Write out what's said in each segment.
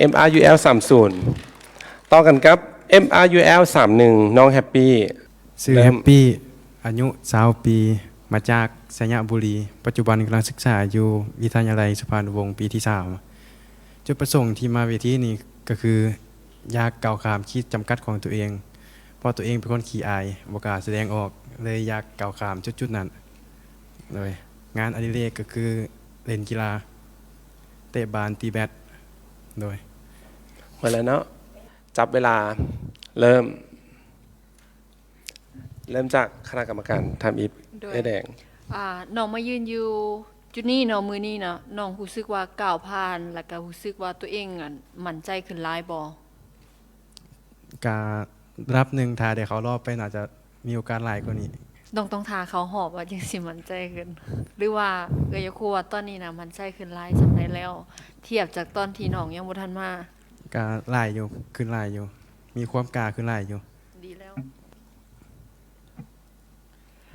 MRUL 30ต่อกันกับ MRUL 31น้องแฮปปี้ชื่อแฮปปี้อายุ20 ปีมาจากสัญญบุรีปัจจุบันกำลังศึกษาอยู่วิทยาลัยสุพรรณวงศ์ปีที่3จุดประสงค์ที่มาเวทีนี้ก็คืออยากก้าวข้ามขีดจำกัดของตัวเองเพราะตัวเองเป็นคนขี้อายบ่กล้าแสดงออกเลยอยากก้าวข้ามจุดนั้นเลยงานอดิเรกก็คือเล่นกีฬาเตะบาสตีแบดโดยมาแล้วเนาะจับเวลาเริ่มจากคณะกรรมการทำอีฟแดงน้องมายืนอยู่จุดนี้เนาะมือนี้เนาะน้องรู้สึกว่าก้าวผ่านแล้วก็รู้สึกว่าตัวเองมั่นใจขึ้นหลายบ่การรับหนึ่งทาเดี๋ยวเขารอบไปน่าจะมีโอกาสหลายกว่านี้ต้องทาเขาหอบว่าจังสิมั่นใจขึ้นหรือว่าอยากรู้ว่าตอนนี้นะมั่นใจขึ้นหลายสำใดแล้วเทียบจากตอนที่น้องยังบ่ทันมาการหลายอยู่ขึ้นหลายอยู่มีความกล้าขึ้นหลายอยู่ดีแล้ว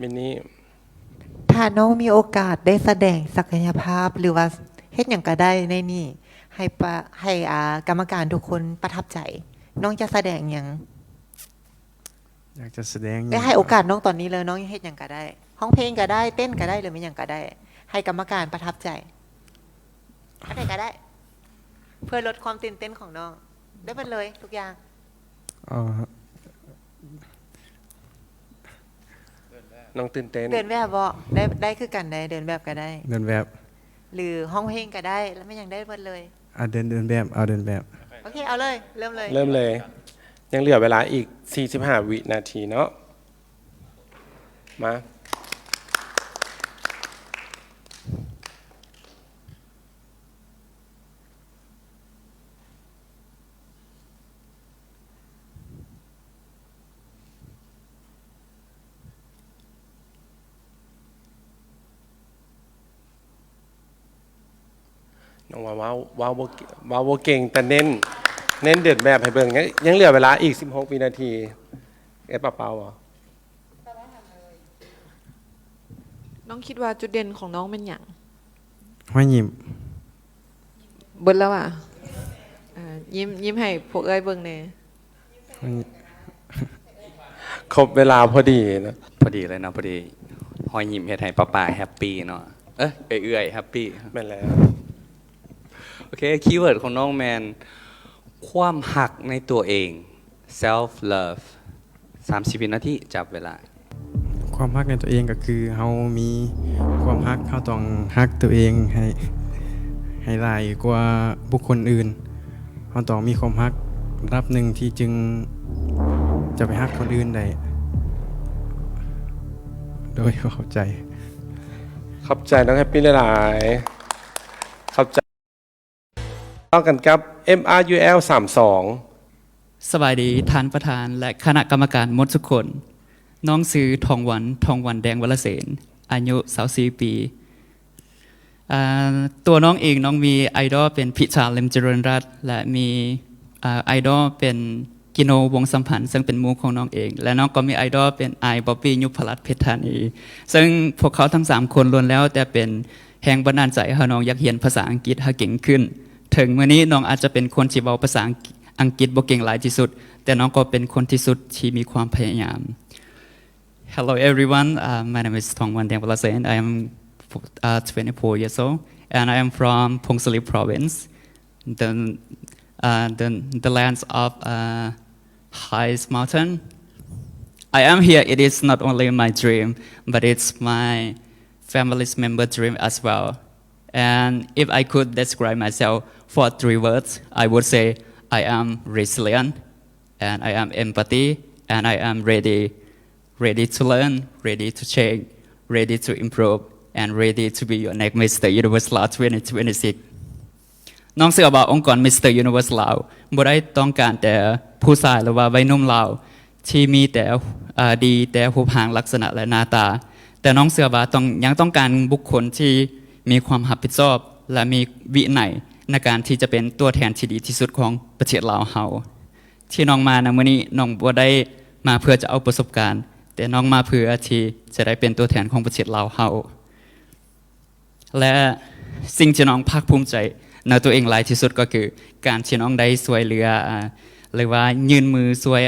มินนี่ถ้าน้องมีโอกาสได้แสดงศักยภาพหรือว่าเฮ็ดหยังก็ได้ในนี่ให้กรรมการทุกคนประทับใจน้องจะแสดงหยังอยากจะแสดงได้ให้โอกาสน้องตอนนี้เลยน้องเฮ็ดหยังก็ได้ร้องเพลงก็ได้เต้นก็ได้หรือไม่หยังก็ได้ให้กรรมการประทับใจอะไรก็ได้เพื่อลดความตื่นเต้นของน้องได้หมดเลยทุกอย่างน้องตื่นเต้นเดินแบบบ่ได้คือกันได้เดินแบบก็ได้เดินแบบหรือห้องเพลงก็ได้แล้วไม่ยังได้หมดเลยเดินแบบเดินแบบโอเคเอาเลยเริ่มเลยยังเหลือเวลาอีก45วินาทีเนาะมาน้องว้าวโบเก่งแต่เน้นเดินแบบให้เบิ่งยังเหลือเวลาอีก16วินาทีเอ๊ะเปล่าเหรอน้องคิดว่าจุดเด่นของน้องเป็นอย่างห้อยยิ้มเบิ้ลแล้วอ่ะยิ้มให้พวกเอ้ยเบิ่งเน่ครบเวลาพอดีนะพอดีเลยเนาะพอดีห้อยยิ้มเฮ็ดให้ป้าแฮปปี้เนาะเอื้อยแฮปปี้แม่นแล้วโอเคคีย์เวิร์ดของน้องแมนความหักในตัวเอง self love 30 วินาทีจับเวลาความฮักในตัวเองก็คือเฮามีความฮักเฮาต้องฮักตัวเองให้หลายกว่าบุคคลอื่นเฮาต้องมีความฮักระดับหนึ่งที่จึงจะไปฮักคนอื่นได้โดยเข้าใจน้องแฮปปี้หลายๆเข้าใจต่อกันกับ MRUL 32สบายดีท่านประธานและคณะกรรมการหมดทุกคนน้องซื้อทองวันแดงวรเสนอายุ24 ปีตัวน้องเองน้องมีไอดอลเป็นพิชาเล็มเจริญรัตน์และมีไอดอลเป็นกิโนวงสัมพันธ์ซึ่งเป็นมูของน้องเองและน้องก็มีไอดอลเป็นไอบ๊อบบี้ยุพรัตน์เพชรธานีซึ่งพวกเขาทั้ง3คนล้วนแล้วแต่เป็นแรงบันดาลใจให้น้องอยากเรียนภาษาอังกฤษให้เก่งขึ้นถึงวันนี้น้องอาจจะเป็นคนที่เว้าภาษาอังกฤษบ่เก่งหลายที่สุดแต่น้องก็เป็นคนที่สุดที่มีความพยายาม Hello everyone, my name is Thongwan Dengwalasen. I am 24 years old and I am from Phongsalit province, the lands of highest mountain. I am here, it is not only my dream, but it's my family's member dream as well. And if I could describe myself for 3 words, I would say I am resilient, and I am empathy, and I am ready to learn, ready to change, ready to improve, and ready to be your next Mr. Universe ลาว 2026 น้องเชื่อว่าองค์กร Mr. Universe ลาวบ่ได้ต้องการแต่ผู้ชายหรือว่าวัยหนุ่มลาวที่มีแต่ดีแต่รูปร่างลักษณะและหน้าตาแต่น้องเชื่อว่ายังต้องการบุคคลที่มีความรับผิดชอบและมีวินัยในการที่จะเป็นตัวแทนที่ดีที่สุดของประเทศลาวเฮาที่น้องมาในมื้อนี้น้องบ่ได้มาเพื่อจะเอาประสบการณ์แต่น้องมาเพื่อที่จะได้เป็นตัวแทนของประเทศลาวเฮาและสิ่งที่น้องภาคภูมิใจ ในตัวเองหลายที่สุดก็คือการที่น้องได้ช่วยเหลือหรือว่ายื่นมือช่วย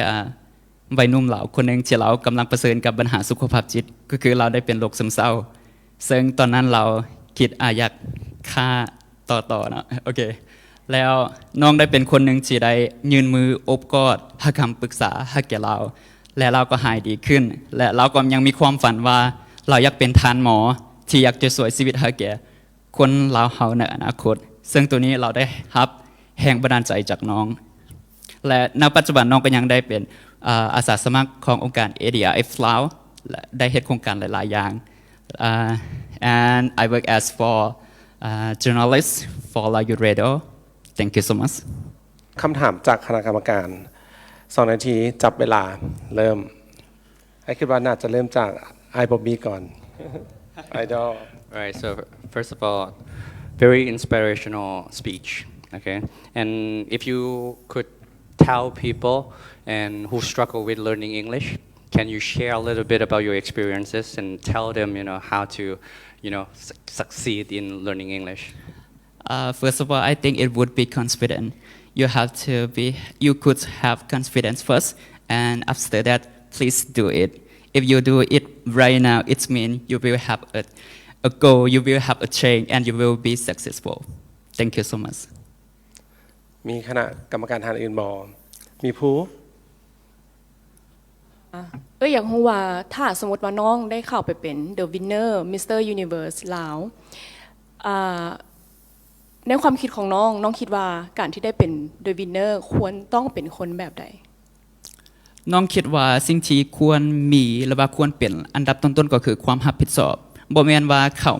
วัยหนุ่มเหล่าคนหนึ่งที่เรากำลังเผชิญกับปัญหาสุขภาพจิตก็คือเราได้เป็นโรคซึมเศร้าซึ่งตอนนั้นเราคิดอยากฆ่าต่อนะโอเคแล้วน้องได้เป็นคนหนึ่งที่ได้ยื่นมืออบกอดให้คำปรึกษาให้แก่เราและเราก็หายดีขึ้นและเราก็ยังมีความฝันว่าเราอยากเป็นทานหมอที่อยากจะสวยชีวิตให้แก่คนลาวเฮาในอนาคตซึ่งตัวนี้เราได้รับแรงบันดาลใจจากน้องและณปัจจุบันน้องก็ยังได้เป็นอาสาสมัครขององค์การ ADRF ลาวและได้เฮ็ดโครงการหลายๆอย่าง and I work as for journalist for La Youth Radio thank you so much คำถามจากคณะกรรมการ2 นาทีจับเวลาเริ่มให้คิดว่าน่าจะเริ่มจากไอบ๊อบบี้ก่อน ไอดอล Alright, so first of all, very inspirational speech, okay? And if you could tell people and who struggle with learning English, can you share a little bit about your experiences and tell them, how to, succeed in learning English? First of all, I think it would be confident. You could have confidence first, and after that, please do it. If you do it right now, it means you will have a goal, you will have a change, and you will be successful. Thank you so much. มีคณะกรรมการท่านอื่นบอมีผู้ อยากรู้ว่าถ้าสมมติว่าน้องได้เข้าไปเป็น The Winner Mr. Universe ลาวในความคิดของน้องคิดว่าการที่ได้เป็น The Winner ควรต้องเป็นคนแบบใดน้องคิดว่าสิ่งที่ควรมีหรือว่าควรเป็นอันดับต้นๆก็คือความรับผิดชอบบ่แม่นว่าเข้า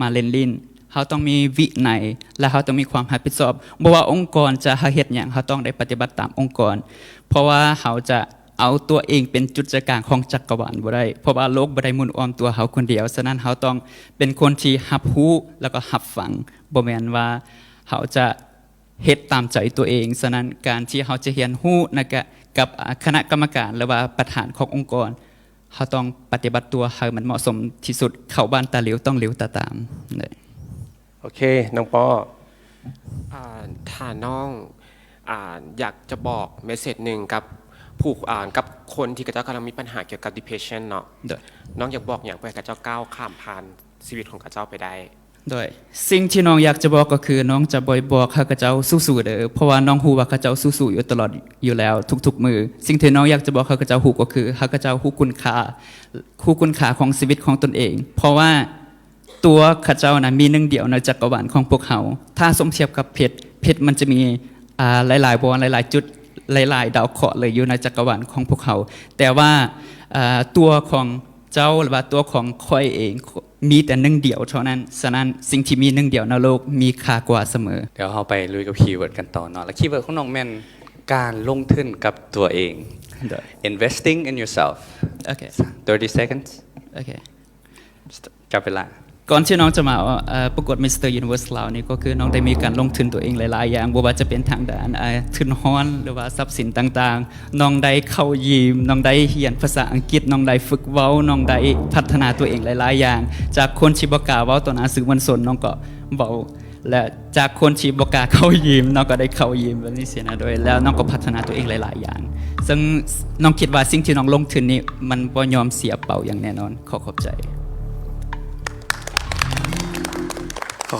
มาเล่นลิ้นเขาต้องมีวินัยและเขาต้องมีความรับผิดชอบบ่ว่าองค์กรจะเฮ็ดหยังเขาต้องได้ปฏิบัติตามองค์กรเพราะว่าเขาจะเอาตัวเองเป็นจุดกลางของจักรวาลบ่ได้เพราะว่าโลกบ่ได้หมุนอ้อมตัวเขาคนเดียวฉะนั้นเขาต้องเป็นคนที่รับรู้แล้วก็รับฟังบ่แม่นว่าเขาจะเฮ็ดตามใจตัวเองฉะนั้นการที่เขาจะเรียนรู้กับคณะกรรมการหรือว่าประธานขององค์กรเขาต้องปฏิบัติตัวให้มันเหมาะสมที่สุดเข้าบ้านตาเหลียวต้องเหลียวตาตามโอเคน้องปอถ้าน้องอยากจะบอกเมสเสจหนึ่งกับผู้กับคนที่กระเจ้ากำลังมีปัญหาเกี่ยวกับ depression เนาะน้องอยากบอกอย่างเพื่อกระเจ้าก้าวข้ามผ่านชีวิตของกระเจ้าไปได้โดยสิ่งที่น้องอยากจะบอกก็คือน้องจะบอกให้กระเจ้าสู้ๆเด้อเพราะว่าน้องฮู้ว่ากระเจ้าสู้ๆอยู่ตลอดอยู่แล้วทุกๆมือสิ่งที่น้องอยากจะบอกให้กระเจ้าฮู้ก็คือให้กระเจ้าฮู้คุณค่าของชีวิตของตนเองเพราะว่าตัวข้าเจ้านะมีหนึ่งเดียวในจักรวาลของพวกเขาถ้าสมเทียบกับเพชรมันจะมีหลายๆบอลหลายๆจุดหลายๆดาวเคราะห์เลยอยู่ในจักรวาลของพวกเขาแต่ว่าตัวของเจ้าหรือว่าตัวของค่อยเองมีแต่หนึ่งเดียวเท่านั้นฉะนั้นสิ่งที่มีหนึ่งเดียวในโลกมีค่ากว่าเสมอเดี๋ยวเราไปลุยกับคีย์เวิร์ดกันต่อเนาะและคีย์เวิร์ดของน้องแม่นการลงทุนกับตัวเอง investing in yourself okay 30 seconds okay จับเวลาก่อนที่น้องจะมาประกวด Mr. Universe ลาวนี่ก็คือน้องได้มีการลงทุนตัวเองหลายๆอย่างบ่ว่าจะเป็นทางด้านทุนฮ้อนหรือว่าทรัพย์สินต่างๆน้องได้เข้ายิมน้องได้เรียนภาษาอังกฤษน้องได้ฝึกเว้าน้องได้พัฒนาตัวเองหลายๆอย่างจากคนที่บ่กล้าเว้าต่อหน้าสื่อมวลชนน้องก็เว้าและจากคนที่บ่กล้าเข้ายิมน้องก็ได้เข้ายิมแบบนี้เสียนะโดยแล้วน้องก็พัฒนาตัวเองหลายๆอย่างซึ่งน้องคิดว่าสิ่งที่น้องลงทุนนี่มันบ่ยอมเสียเปล่าอย่างแน่นอนขอบใจ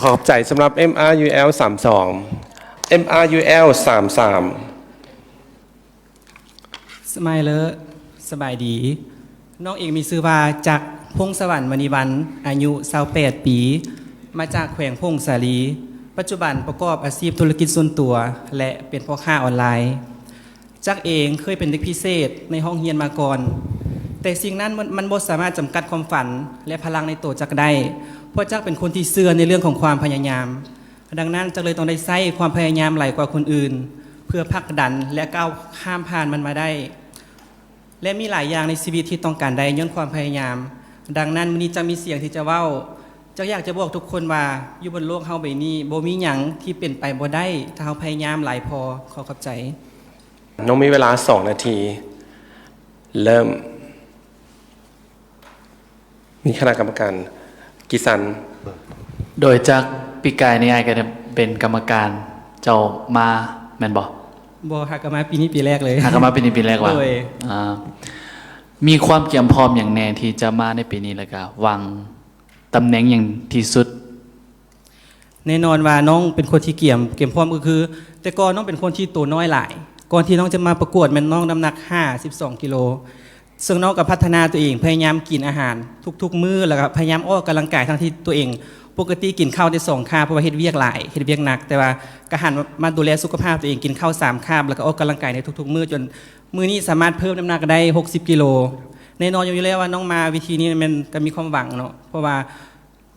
ขอบใจสำหรับ MRUL 32 MRUL 33สมัยเลอสบายดีน้องเองมีชื่อว่าจักรพงศวรรค์มณีวันอายุ28ปีมาจากแขวงพงศาลีปัจจุบันประกอบอาชีพธุรกิจส่วนตัวและเป็นพ่อค้าออนไลน์จักรเองเคยเป็นเด็กพิเศษในห้องเรียนมาก่อนแต่สิ่งนั้นมันบ่สามารถจำกัดความฝันและพลังในตัวจักรได้เพราะจักรเป็นคนที่เชื่อในเรื่องของความพยายามดังนั้นจักรเลยต้องได้ใช้ความพยายามหลายกว่าคนอื่นเพื่อผลักดันและก้าวข้ามผ่านมันมาได้และมีหลายอย่างในชีวิตที่ต้องการได้ย้อนความพยายามดังนั้นมื้อนี้จะมีเสียงที่จะเว้าจักรอยากจะบอกทุกคนว่าอยู่บนโลกเฮาใบนี้บ่มีหยังที่เป็นไปบ่ได้ถ้าเฮาพยายามหลายพอขอขอบใจน้องมีเวลา2 นาทีเริ่มมีคณะกรรมการกิซันโดยจากปีกายในไอก็ เป็นกรรมการเจ้ามาแม่นบ่ บ่ฮักกันมาปีนี้ปีแรกเลย หากนมาเป็นปีแรกว่า โดย มีความเตรียมพร้อมอย่างแน่ที่จะมาในปีนี้แล้วก็วางตำแหน่งอย่างที่สุด แน่นอนว่าน้องเป็นคนที่เกี่ยมพร้อมก็คือ แต่ก่อนน้องเป็นคนที่ตัวน้อยหลาย ก่อนที่น้องจะมาประกวดแม่นน้องน้ำหนัก52กิโลซึ่งน้องก็พัฒนาตัวเองพยายามกินอาหารทุกๆมื้อแล้วก็พยายามออกกำลังกายทั้งที่ตัวเองปกติกินข้าวได้2คาบเพราะว่าเฮ็ดเวียกหลายเฮ็ดเวียกหนักแต่ว่าก็หันมาดูแลสุขภาพตัวเองกินข้าว3คาบแล้วก็ออกกำลังกายในทุกๆมื้อจนมื้อนี้สามารถเพิ่มน้ำหนักได้60กิโลแน่นอนอยู่แล้วว่าน้องมาวิธีนี้มันก็มีความหวังเนาะเพราะว่า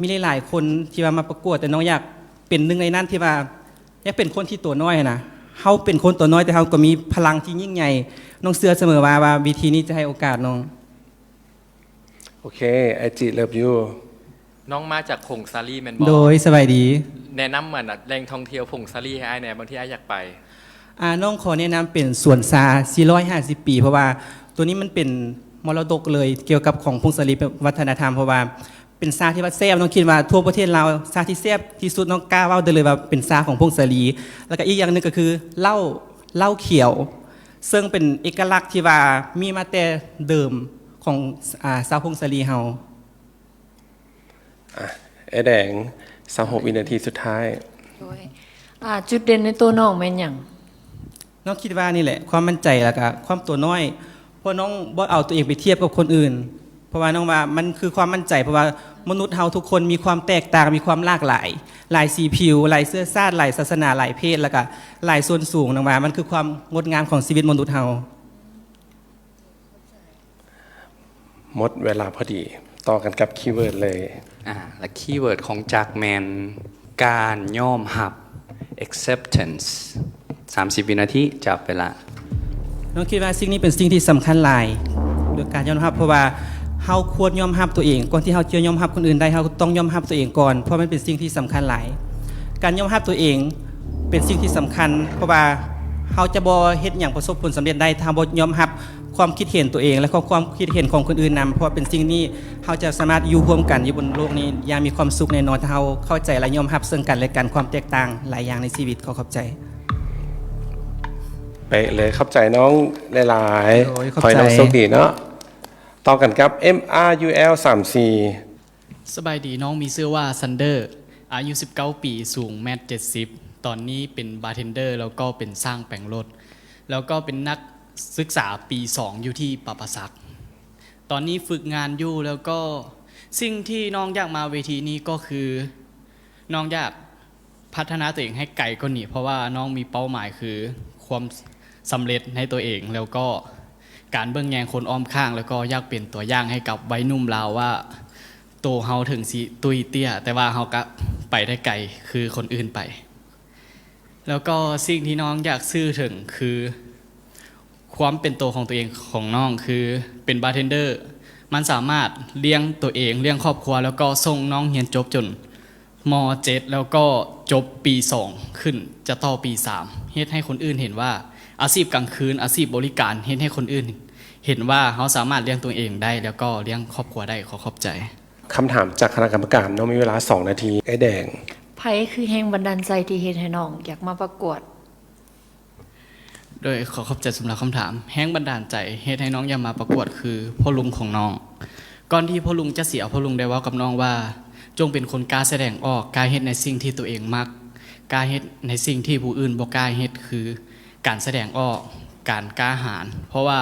มีหลายๆคนที่ว่ามาประกวดแต่น้องอยากเป็นหนึ่งในนั้นที่ว่าอยากเป็นคนที่ตัวน้อยนะเฮาเป็นคนตัวน้อยแต่เฮาก็มีพลังที่ยิ่งใหญ่น้องเชื่อเสมอว่าวิธีนี้จะให้โอกาสน้องโอเคไอจิเลิฟยู น้องมาจากผงซาลีแมนบอ โดยสบายดี แนะนำเหมือนแหล่งท่องเที่ยวผงซาลีให้ไอ้แหน่บางที่ไอ้อยากไป น้องขอแนะนำเป็นสวนซา450 ปีเพราะว่าตัวนี้มันเป็นมรดกเลยเกี่ยวกับของพงศรีวัฒนธรรมเพราะว่าเป็นซาที่ว่าแซ่บน้องคิดว่าทั่วประเทศเราซาที่แซ่บที่สุดน้องกล้าว่าได้เลยว่าเป็นซาของพงศรีแล้วก็อีกอย่างหนึงก็คือเหล้าเขียว ซึ่งเป็นเอกลักษณ์ที่ว่ามีมาแต่เดิมของชาวพงศรีเฮา ไอแดง36วินาทีสุดท้าย โดยจุดเด่นในตัวน้องแม่นหยัง น้องคิดว่านี่แหละความมั่นใจแล้วก็ความตัวน้อยเพราะน้องบ่เอาตัวเองไปเทียบกับคนอื่นเพราะว่าน้องว่ามันคือความมั่นใจเพราะว่ามนุษย์เฮาทุกคนมีความแตกต่างมีความหลากหลายหลายสีผิวหลายเสื้อชาติหลายศาสนาหลายเพศแล้วก็หลายส่วนสูงน้องว่ามันคือความงดงามของชีวิตมนุษย์เฮา หมดเวลาพอดีต่อกันกับคีย์เวิร์ดเลย และคีย์เวิร์ดของจากแมนการยอมรับ acceptance 30 วินาทีจับเวลา น้องคิดว่าสิ่งนี้เป็นสิ่งที่สำคัญหลายโดยการยอมรับเพราะว่าเฮาควรยอมรับตัวเองก่อนที่เฮาจะยอมรับคนอื่นได้เฮาต้องยอมรับตัวเองก่อนเพราะมันเป็นสิ่งที่สำคัญหลายการยอมรับตัวเองเป็นสิ่งที่สำคัญเพราะว่าเฮาจะบ่เฮ็ดหยังประสบผลสำเร็จได้ถ้าบ่ยอมรับความคิดเห็นตัวเองและความคิดเห็นของคนอื่นนำเพราะเป็นสิ่งนี้เฮาจะสามารถอยู่ร่วมกันอยู่บนโลกนี้อย่างมีความสุขแน่นอนถ้าเฮาเข้าใจและยอมรับซึ่งกันและกันความแตกต่างหลายอย่างในชีวิตขอขอบใจ ไปเลยเข้าใจน้องหลายๆ ขอบใจ ขอให้น้องโชคดีเนาะต่อกันครับ MRUL 34 สบายดีน้องมีชื่อว่าซันเดอร์อายุ19 ปีสูง1.70 ตอนนี้เป็นบาร์เทนเดอร์แล้วก็เป็นสร้างแปลงรถแล้วก็เป็นนักศึกษาปี 2 อยู่ที่ปาปาซักตอนนี้ฝึกงานอยู่แล้วก็สิ่งที่น้องอยากมาเวทีนี้ก็คือน้องอยากพัฒนาตัวเองให้ไกลกว่านี้เพราะว่าน้องมีเป้าหมายคือความสำเร็จในตัวเองแล้วก็การเบิ่งแยงคนอ้อมข้างแล้วก็อยากเป็นตัวอย่างให้กับวัยหนุ่มลาวว่าโตเฮาถึงสิตุยเตี้ยแต่ว่าเฮาก็ไปได้ไกลคือคนอื่นไปแล้วก็สิ่งที่น้องอยากซื่อถึงคือความเป็นตัวของตัวเองของน้องคือเป็นบาร์เทนเดอร์มันสามารถเลี้ยงตัวเองเลี้ยงครอบครัวแล้วก็ส่งน้องเรียนจบจนม.7 แล้วก็จบปี 2 ขึ้นจะต่อปี 3 เฮ็ดให้คนอื่นเห็นว่าอาชีพกลางคืนอาชีพบริการเฮ็ดให้คนอื่นเห็นว่าเขาสามารถเลี้ยงตัวเองได้แล้วก็เลี้ยงครอบครัวได้ขอบใจคำถามจากคณะกรรมการน้องมีเวลา2 นาทีไอ้แดง ไผคือแรงบันดาลใจที่เฮ็ดให้น้องอยากมาประกวด โดยขอบใจสำหรับคำถามแรงบันดาลใจเฮ็ดให้น้องอยากมาประกวดคือพ่อลุงของน้องก่อนที่พ่อลุงจะเสียพ่อลุงได้เว้ากับน้องว่าจงเป็นคนกล้าแสดงออกกล้าเฮ็ดในสิ่งที่ตัวเองมักกล้าเฮ็ดในสิ่งที่ผู้อื่นบ่กล้าเฮ็ดคือการแสดงออกการกล้าหาญเพราะว่า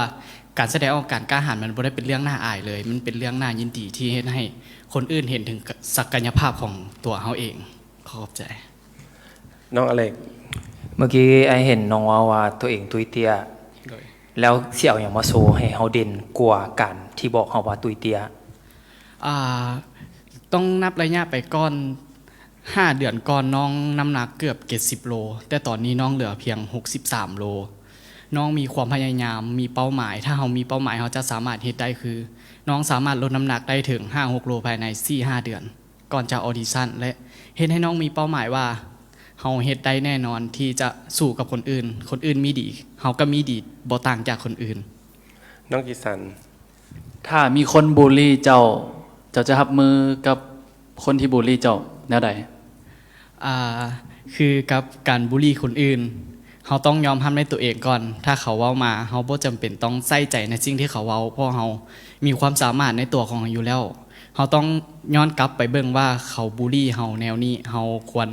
การแสดงออกการกล้าหาญมันบ่ได้เป็นเรื่องน่าอายเลยมันเป็นเรื่องน่ายินดีที่เฮ็ดให้คนอื่นเห็นถึงศักยภาพของตัวเฮาเองขอบใจน้องอเล็กเมื่อกี้ไอเห็นน้องว่าตัวเองตุยเตียแล้วเสี่ยวอย่างมาโซให้เฮาเด่นกว่ากันที่บอกเฮาว่าตุยเตียต้องนับระยะไปก่อน5 เดือนก่อนน้องน้ำหนักเกือบ70 โลแต่ตอนนี้น้องเหลือเพียง63 โลน้องมีความพยายามมีเป้าหมายถ้าเฮามีเป้าหมายเฮาจะสามารถเฮ็ดได้คือน้องสามารถลดน้ำหนักได้ถึง 5-6 โลภายใน 4-5 เดือนก่อนจะออดิชั่นและเฮ็ดให้น้องมีเป้าหมายว่าเฮาเฮ็ดได้แน่นอนที่จะสู้กับคนอื่นมีดีเฮาก็มีดีบ่ต่างจากคนอื่นน้องกิสันถ้ามีคนบูลลี่เจ้าจะรับมือกับคนที่บูลลี่เจ้าแนวใด คือกับการบูลลี่คนอื่นเราต้องยอมรับในตัวเองก่อน ถ้าเขาเว้ามาเราบ่จำเป็นต้องใส่ใจในสิ่งที่เขาเว้าเพราะเรามีความสามารถในตัวของเราอยู่แล้วเราต้องย้อนกลับไปเบิ่งว่าเขาบูลลี่เราแนวนี้เราควร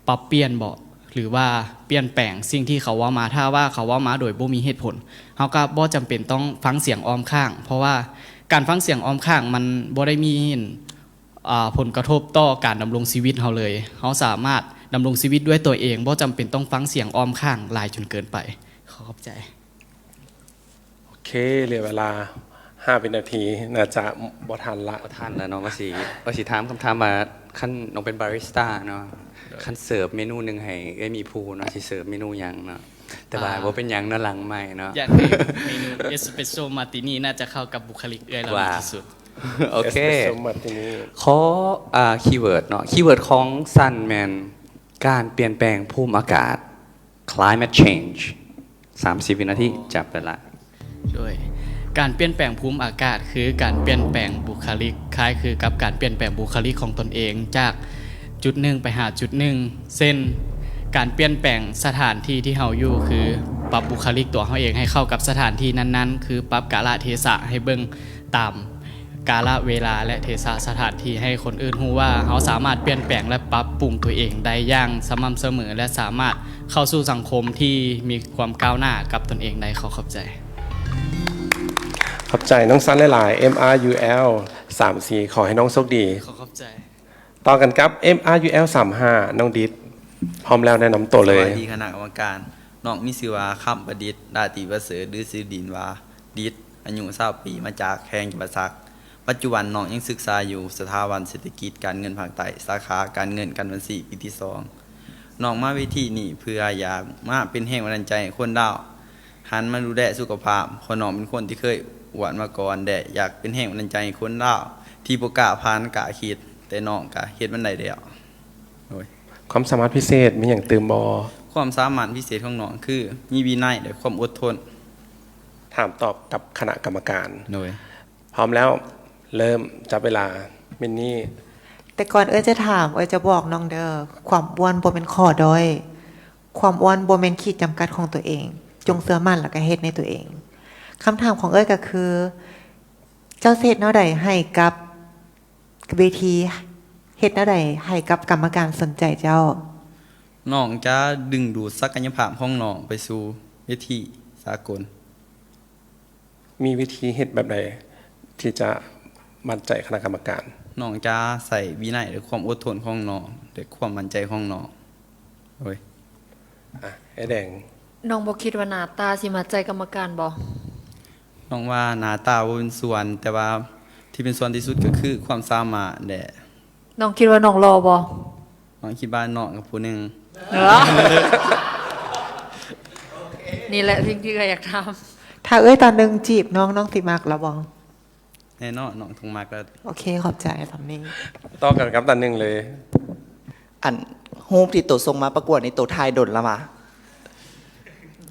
ปรับเปลี่ยนบ่หรือว่าเปลี่ยนแปลงสิ่งที่เขาเว้ามาถ้าว่าเขาเว้ามาโดยบ่มีเหตุผลเราก็บ่จำเป็นต้องฟังเสียงอ้อมข้างเพราะว่าการฟังเสียงอ้อมข้างมันบ่ได้มีผลกระทบต่อการดำรงชีวิตเราเลยเราสามารถดำรงชีวิตด้วยตัวเองบ่จำเป็นต้องฟังเสียงอ้อมข้างหลายจนเกินไปขอบใจโอเคเหลือเวลา5วินาทีน่าจะบ่ทันละ บ่ทันแล้วเนาะว่าสิถามคำถามว่าคันน้องเป็นบาริสต้าเนาะคันเสิร์ฟเมนูนึงให้เอ้ยมีผู้เนาะสิเสิร์ฟเมนูหยังเนาะแต่ว่าบ่เป็นหยังเนาะหลังใหม่เนาะอย่างนี้เมนูเอสเปรสโซ่มาร์ตินี่น่าจะเข้ากับบุคลิกเอ้ยเราที่สุดโอเค Espresso Martini ขอคีย์เวิร์ดเนาะคีย์เวิร์ดของซันแมนการเปลี่ยนแปลงภูมิอากาศ climate change 30 วินาทีจับไปละด้วยการเปลี่ยนแปลงภูมิอากาศคือการเปลี่ยนแปลงบุคลิกคล้ายคือกับการเปลี่ยนแปลงบุคลิกของตนเองจากจุดหนึ่งไปหาจุดหนึ่งเส้นการเปลี่ยนแปลงสถานที่ที่เฮาอยู่คือปรับบุคลิกตัวเฮาเองให้เข้ากับสถานที่นั้นๆคือปรับกาลเทศะให้เบิ่งตามกาลเวลาและเทศะสถานที่ให้คนอื่นรู้ว่าเฮาสามารถเปลี่ยนแปลงและปรับปรุงตัวเองได้อย่างสม่ำเสมอและสามารถเข้าสู่สังคมที่มีความก้าวหน้ากับตนเองได้ขอบใจขอบใจน้องซันหลายๆ MRUL 34ขอให้น้องโชคดีขอบใจต่อกันครับ MRUL 35น้องดิษพร้อมแล้วแนะนำตัวเลยสวัสดีคณะกรรมการน้องมีชื่อว่าคำประดิษฐ์ดาติประเสริฐหรือชื่อดินว่าดิษอายุ20 ปีมาจากแข้งจังหวัดสักปัจจุบันน้องยังศึกษาอยู่สถาบันเศรษฐกิจการเงินภาคใต้สาขาการเงินการบัญชีปีที่2น้องมาเวทีนี้เพื่ออยากมาเป็นแห่งบันดาลใจให้คนดาวหันมาดูแลสุขภาพเพราะน้องเป็นคนที่เคยอ้วนมาก่อนแต่อยากเป็นแห่งบันดาลใจให้คนดาวที่บ่กล้าผ่านกล้าคิดแต่น้องก็เฮ็ดมันได้แล้วความสามารถพิเศษมีอย่างตื่มบอความสามารถพิเศษของน้องคือมีวินัยและความอดทนถามตอบกับคณะกรรมการพร้อมแล้วเริ่มจับเวลามินนี่แต่ก่อนจะถามจะบอกน้องเด้อความอ้วนบ่เป็นข้อด้อยความอ้วนบ่เป็นขีดจำกัดของตัวเองจงเชื่อมั่นแล้วก็เฮ็ดในตัวเองคำถามของก็คือเจ้าเฮ็ดแนวใดให้กับเวทีเฮ็ดแนวใดให้กับกรรมการสนใจเจ้าน้องจะดึงดูดศักยภาพของน้องไปสู่เวทีสากลมีวิธีเฮ็ดแบบใดที่จะมั่นใจคณะกรรมการน้องจะใส่วินัยและความอดทนของน้องและความมั่นใจของน้องไอ้แดงน้องบ่คิดว่าหน้าตาสิมาใจกรรมการบ่น้องว่าหน้าตาเป็นส่วนแต่ว่าที่เป็นส่วนที่สุดก็คือความสามารถแหละน้องคิดว่าน้องรอบ่น้องคิดว่าน้องกับผู้นึงนี่แหละสิ่งที่อยากทำถ้าตอนนึงจีบน้องสิมักแล้วบ่แน่นอนน้องต้องมักแล้วโอเคขอบใจตอนนี้ต่อกันครับตอนนึงเลยอันรูปที่ตัวส่งมาประกวดในตัวทายดนละมา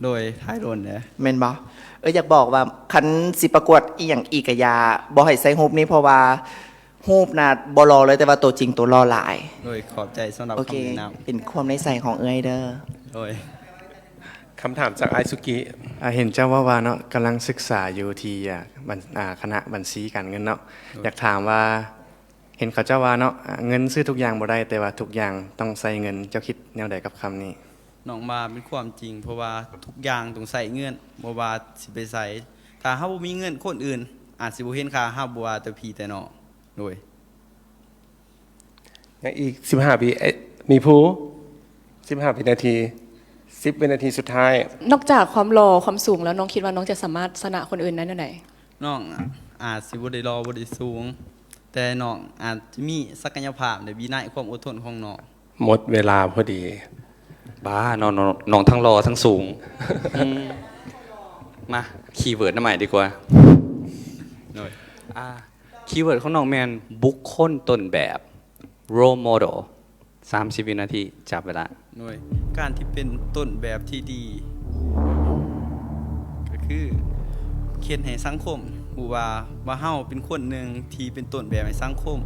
โดยทายดนเนี่ยแม่นบ่อยากบอกว่าคันสิประกวดอีหยังอีกะยาบ่ให้ใส่รูปนี้เพราะว่ารูปน่ะบ่รอเลยแต่ว่าตัวจริงตัวรอหลายโดยขอบใจสำหรับคำแนะนำเป็นความในใส่ของเด้อโดยคำถามจากไอซุกิเห็นเจ้าว่าเนาะกำลังศึกษาอยู่ที่คณะบัญชีการเงินเนาะอยากถามว่าเห็นเขาเจ้าว่าเนาะเงินซื้อทุกอย่างบ่ได้แต่ว่าทุกอย่างต้องใส่เงินเจ้าคิดแนวใดกับคำนี้น้องมาเป็นความจริงเพราะว่าทุกอย่างต้องใส่เงินบ่ว่าสิไปใส่ถ้าเฮาบ่มีเงินคนอื่นอาจสิบ่เห็นค่าเฮาบ่ว่าแต่พี่แต่น้องโดยอีก15วิมีผู้15วินาที10วินาทีสุดท้ายนอกจากความหล่อความสูงแล้วน้องคิดว่าน้องจะสามารถชนะคนอื่นได้ไหนน้องอาจสิบ่ได้หล่อบ่ได้สูงแต่น้องอาจจะมีศักยภาพและวินัยความอดทนของน้องหมดเวลาพอดีบ้าน้องทั้งรอทั้งสูงมาคีย์เวิร์ดใหม่ดีกว่าคีย์เวิร์ดของน้องแมนบุคคลต้นแบบ role model 30 วินาทีจับเวลาการที่เป็นต้นแบบที่ดีก็คือเขียนให้สังคมรู้ว่าเฮาเป็นคนหนึ่งที่เป็นต้นแบบให้สังคม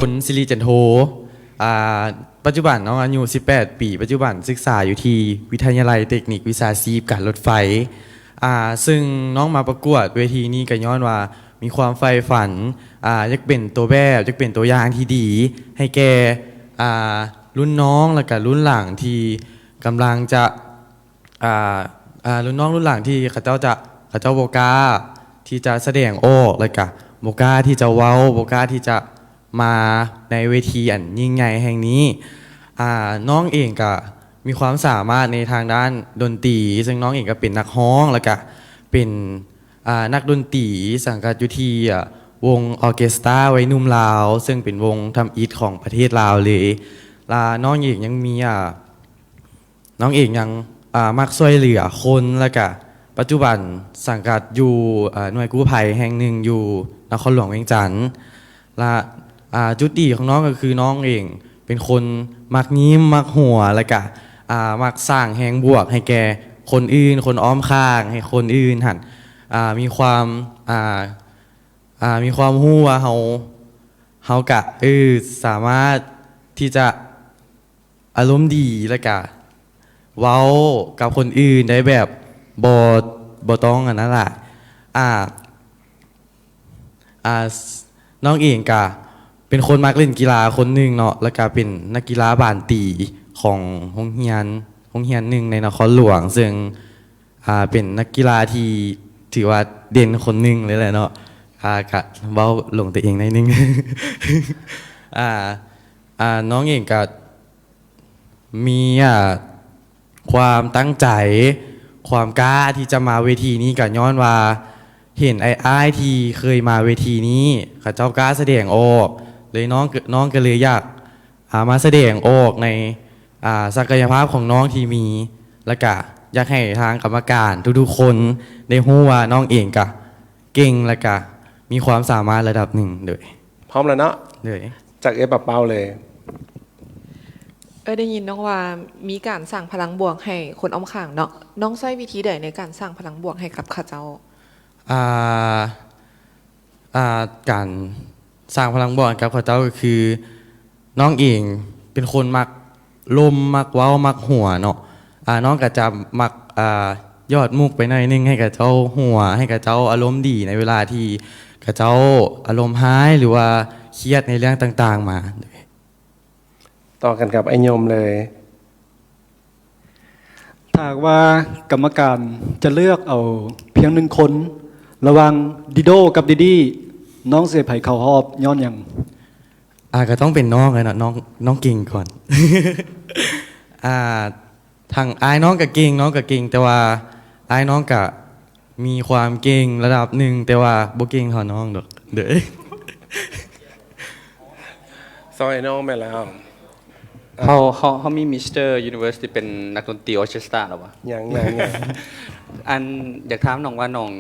คุณสิริจันโทปัจจุบันน้องอายุ18 ปีปัจจุบันศึกษาอยู่ที่วิทยาลัยเทคนิควิชาชีพการรถไฟซึ่งน้องมาประกวดเวทีนี้ก็ย้อนว่ามีความใฝ่ฝันอยากเป็นตัวแบบอยากเป็นตัวอย่างที่ดีให้แก่รุ่นน้องและก็รุ่นหลังที่กำลังจะรุ่นน้องรุ่นหลังที่เขาเจ้าโบกล้าที่จะแสดงออกและก็โบกล้าที่จะเว้าโบกล้าที่จะมาในเวทีอันยิ่งใหญ่แห่งนี้น้องเองก็มีความสามารถในทางด้านดนตรีซึ่งน้องเองก็เป็นนักร้องแล้วก็เป็นนักดนตรีสังกัดอยู่ที่วงออร์เคสตราไว้หนุ่มลาวซึ่งเป็นวงทำอิฐของประเทศลาวเลยน้องเองยังมีน้องเองยังมักช่วยเหลือคนแล้วก็ปัจจุบันสังกัดอยู่หน่วยกู้ภัยแห่งหนึ่งอยู่นครหลวงเวียงจันทร์และจุดดีของน้องก็คือน้องเองเป็นคนมักยิ้มมักหัวแล้วก็มักสร้างแหงบวกให้แก่คนอื่นคนอ้อมข้างให้คนอื่นหันมีความรู้ว่าเฮากะสามารถที่จะอารมณ์ดีแล้วก็เว้ากับคนอื่นได้แบบบ่ต้องอันนั้นแหละน้องเองกะเป็นคนมักเล่นกีฬาคนหนึ่งเนาะแล้วก็เป็นนักกีฬาบานตีของโรงเรียนหนึ่งในนครหลวงซึ่งเป็นนักกีฬาที่ถือว่าเด่นคนหนึ่งเลยแหละเนาะกะเว้าหลงตัวเองในนึง น้องเองก็มีความตั้งใจความกล้าที่จะมาเวทีนี้ก็ย้อนว่าเห็นไอ้ที่เคยมาเวทีนี้เขาเจ้ากล้าแสดงออกเลยน้องก็เลยอยากมาแสดงออกในศักยภาพของน้องที่มีแล้วก็อยากให้ทางกรรมการทุกๆคนได้รู้ว่าน้องเองก็เก่งแล้วก็มีความสามารถระดับหนึ่งเลยพร้อมแล้วเนาะเลยจากปะเป้าเลยได้ยินน้องว่ามีการสร้างพลังบวกให้คนอ้อมข้างเนาะน้องใช้วิธีใดในการสร้างพลังบวกให้กับข้าเจ้าการสร้างพลังบวกกับข้าเจ้าก็คือน้องเองเป็นคนมักลมมักเว้ามักหัวเนาะน้องก็จะมักยอดมุกไปหน่อยนึงให้กับเจ้าหัวให้กับเจ้าอารมณ์ดีในเวลาที่กับเจ้าอารมณ์ร้ายหรือว่าเครียดในเรื่องต่างๆมาต่อกันกับไอ้ยมเลยถ้าว่ากรรมการจะเลือกเอาเพียงหนึ่งคนระหว่างดิโดกับดิดี้น้องเสียไผ่เขาหอบย้อนอย่างก็ต้องเป็นน้องเลยนะน้องเก่งก่อน ทางไอ้น้องกับเก่งแต่ว่าไอ้น้องกับมีความเก่งระดับหนึ่งแต่ว่าบ่เก่งเท่าน้องดอกเด้อซอยน้องไปแล้วเขามีมิสเตอร์ยูนิเวอร์สที่เป็นนักดนตรีออร์เคสตราหรอวะยังอันอยากถามน้องว่าน้อง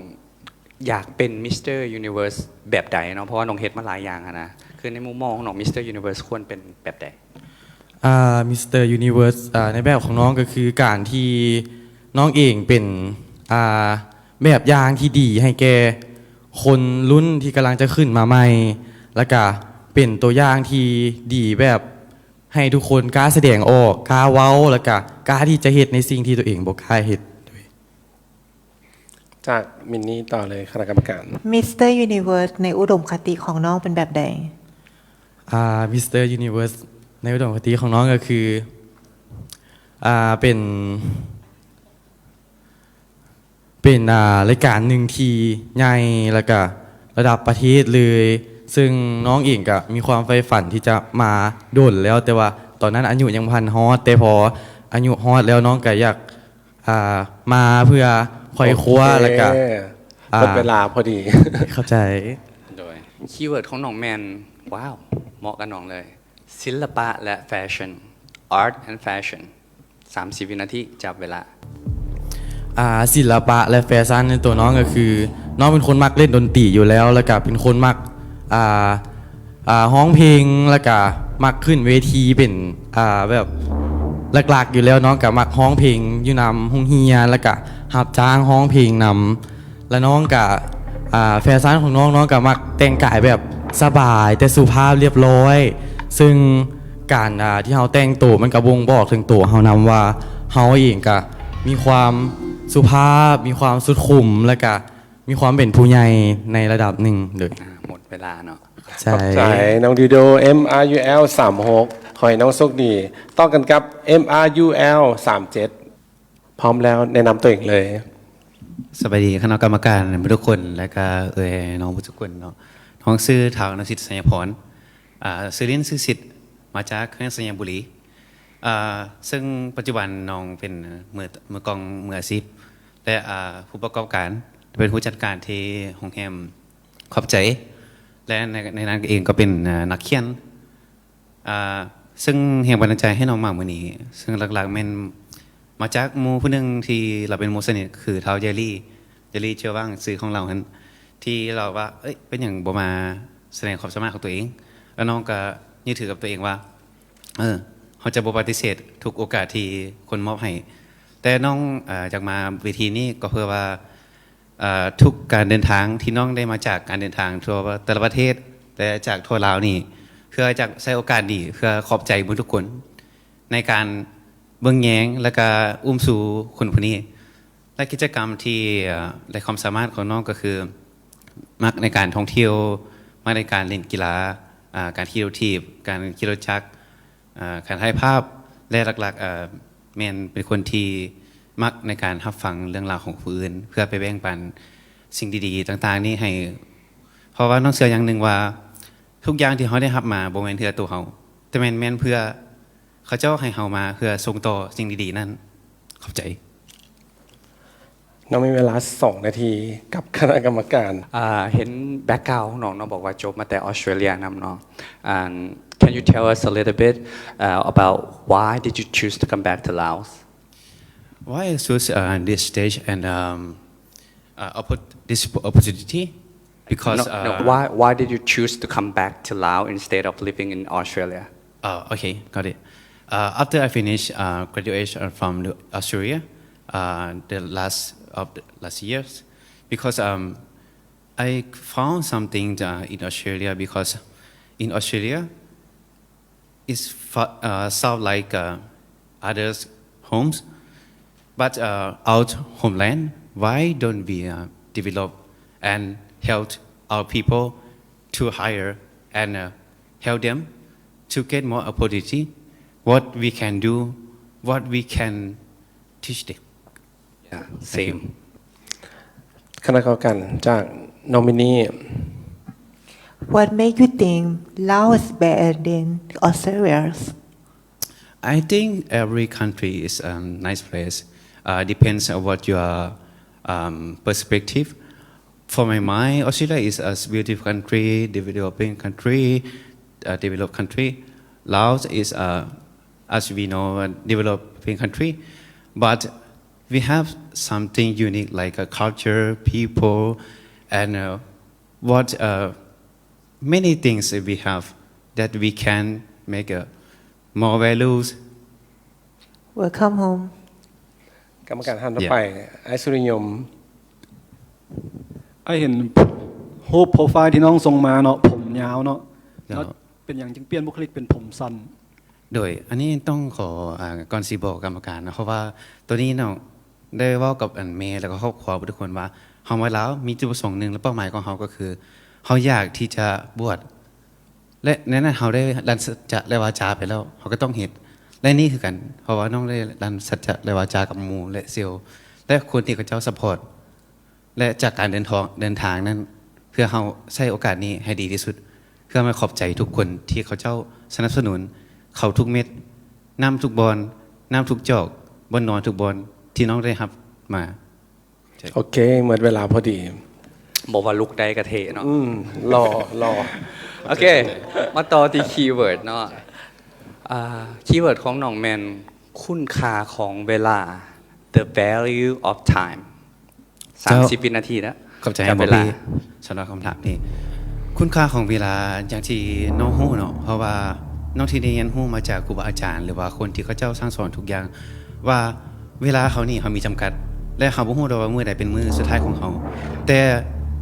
อยากเป็นมิสเตอร์ยูนิเวอร์สแบบใดเนาะเพราะว่าน้องเฮ็ดมาหลายอย่างนะคือในมุมมองของน้องมิสเตอร์ยูนิเวอร์สควรเป็นแบบใดมิสเตอร์ยูนิเวอร์สในแบบของน้องก็คือการที่น้องเองเป็นแบบอย่างที่ดีให้แก่คนรุ่นที่กำลังจะขึ้นมาใหม่แล้วก็เป็นตัวอย่างที่ดีแบบให้ทุกคนกล้าแสดงออกกล้าเว้าแล้วก็กล้าที่จะเฮ็ดในสิ่งที่ตัวเองบ่กล้าเฮ็ดจากมินนี่ต่อเลยคณะกรรมการมิสเตอร์ยูนิเวิร์สในอุดมคติของน้องเป็นแบบใดมิสเตอร์ยูนิเวอร์สในอุดมคติของน้องก็คือเป็นรายการหนึ่งที่ใหญ่แล้วก็ระดับประเทศเลยซึ่งน้องเองก็มีความใฝ่ฝันที่จะมาโดนแล้วแต่ว่าตอนนั้นอายุยังพันฮอดแต่พออายุฮอดแล้วน้องก็อยากมาเพื่อคอยคว้าแล้วก็หมดเวลาพอดี เข้าใจโดยคีย์เวิร์ดของน้องแมนว้าวเหมาะกับน้องเลยศิลปะและแฟชั่น art and fashion 30 วินาทีจับเวลาศิลปะและแฟชั่นในตัวน้องก็คือน้องเป็นคนมักเล่นดนตรีอยู่แล้วแล้วก็เป็นคนมักร้องเพลงแล้วก็มักขึ้นเวทีเป็นแบบหลักๆอยู่แล้วน้องก็มักร้องเพลงอยู่นำโรงเรียนแล้วก็หับจ้างร้องเพลงนำแล้วน้องก็แฟชั่นของน้องก็มักแต่งกายแบบ สบายแต่สุภาพเรียบร้อย ซึ่งการที่เฮาแต่งตัวมันก็บ่งบอกถึงตัวเฮานำว่าเฮาเองก็มีความสุภาพมีความสุขุมและก็มีความเป็นผู้ใหญ่ในระดับหนึ่งเด้อ หมดเวลาเนาะ ใช่ ขอบใจน้องดิโด MRUL 36ขอให้น้องโชคดีต่อกันกับ MRUL 37พร้อมแล้วแนะนํตัวเองเลย สวัสดีคณะกรรมการทุกคนและก็น้องทุกคนเนาะท้องชื่อท้าวนสิทธิ์สัญญพรชื่อเล่นชื่อสิทธิ์มาจากแขวงสัญญบุรีซึ่งปัจจุบันน้องเป็นมือกองมืออาชีพและผู้ประกอบการเป็นผู้จัดการที่โรงแรมขอบใจและในนั้นเองก็เป็นนักเขียนซึ่งแรงบันดาลใจให้น้องมามื้อนี้ซึ่งหลักๆแม่นมาจากหมู่ผู้หนึงที่เราเป็นหมู่สนิทคือเฒ่าเยลี่เชื่อว่างชื่อของเราหั่นที่เราว่าเอ้ยเป็นหยังบ่มาแสดงความสามารถของตัวเองแล้วน้องก็ยึดถือกับตัวเองว่าเฮาจะบ่ปฏิเสธทุกโอกาสที่คนมอบให้แต่น้องอยากมาเวทีนี้ก็เพื่อว่าทุกการเดินทางที่น้องได้มาจากการเดินทางทั่วแต่ละประเทศและจากทั่วลาวนี่เพื่อจะใช้โอกาสนี้เพื่อขอบใจบุญทุกคนในการเบิ่งแยงและก็อุ้มสู่คนผู้นี้และกิจกรรมที่และความสามารถของน้องก็คือมักในการท่องเที่ยวมักในการเล่นกีฬาการขี่รถถีบการขี่รถจักรการถ่ายภาพและหลักๆแม่นเป็นคนที่มักในการรับฟังเรื่องราวของผู้อื่นเพื่อไปแบ่งปันสิ่งดีๆต่างๆนี้ให้เพราะว่าน้องเชื่ออย่างนึงว่าทุกอย่างที่เฮาได้รับมาบ่แม่นเพื่อตัวเฮาแต่แม่นเพื่อเขาเจ้าให้เฮามาเพื่อส่งต่อสิ่งดีๆนั้นขอบใจน้องมีเวลา2นาทีกับคณะกรรมการเห็นแบ็คกราวด์ของน้องบอกว่าจบมาแต่ออสเตรเลียนำเนาะ and can you tell us a little bit about why did you choose to come back to Laos why I choose this stage and this opportunity because why did you choose to come back to Laos instead of living in Australia okay got it after I finished graduation from Australia the last years because I found something in Australia because in Australia it's sound like others homes but out homeland why don't we develop and help our people to hire and help them to get more opportunity what we can do what we can teach them yeah same คณะกรรมการจาก nominee What make you think Laos better than Australia I think every country is a nice place depends on what your perspective for my mind Australia is a beautiful country developing country developed country Laos is as we know a developing country but we have something unique like a culture people and what many things we have that we can make more values Welcome home กรรมการท่านต่อไปไอ้สุริยมไอ้เห็นรูปโปรไฟล์ที่น้องส่งมาเนาะผมยาวเนาะเป็นอย่างจึงเปลี่ยนบุคลิกเป็นผมสั้นโดยอันนี้ต้องขอก่อนสิบอกกรรมการนะเพราะว่าตัวนี้เนาะได้เว้ากับเมย์แล้วก็ครอบครัวทุกคนว่าเฮามาแล้วมีจุดประสงค์นึงและเป้าหมายของเฮาก็คือเฮาอยากที่จะบวชและในนั้นเฮาได้รันสัจจะและวาจาไปแล้วเฮาก็ต้องเฮ็ดและนี่คือกันเพราะว่าน้องได้รันสัจจะและวาจากับหมู่และเซลล์และคนที่เขาเจ้าซัพพอร์ตและจากการเดินทางนั้นเพื่อเฮาใช้โอกาสนี้ให้ดีที่สุดเพื่อมาขอบใจทุกคนที่เขาเจ้าสนับสนุนเขาทุกเม็ดน้ำทุกบอนน้ำทุกจอกบนนอนทุกบอนที่น้องได้รับมาโอเคหมดเวลาพอดีบอกว่าลุกได้กระเทเนาะรอโอเคมาต่อที่คีย์เวิร์ดเนาะคีย์เวิร์ดของน้องแมนคุณค่าของเวลา the value of time 30 วินาทีนะขอบใจเวลาสำหรับคำถามนี้คุณค่าของเวลาอย่างที่น้องฮู้เนาะเพราะว่าน้องที่ได้เรียนรู้มาจากครูบาอาจารย์หรือว่าคนที่เขาเจ้าสร้างสอนทุกอย่างว่าเวลาเขานี่เขามีจำกัดและเขาบ่ฮู้ว่ามื้อใดเป็นมื้อสุดท้ายของเขาแต่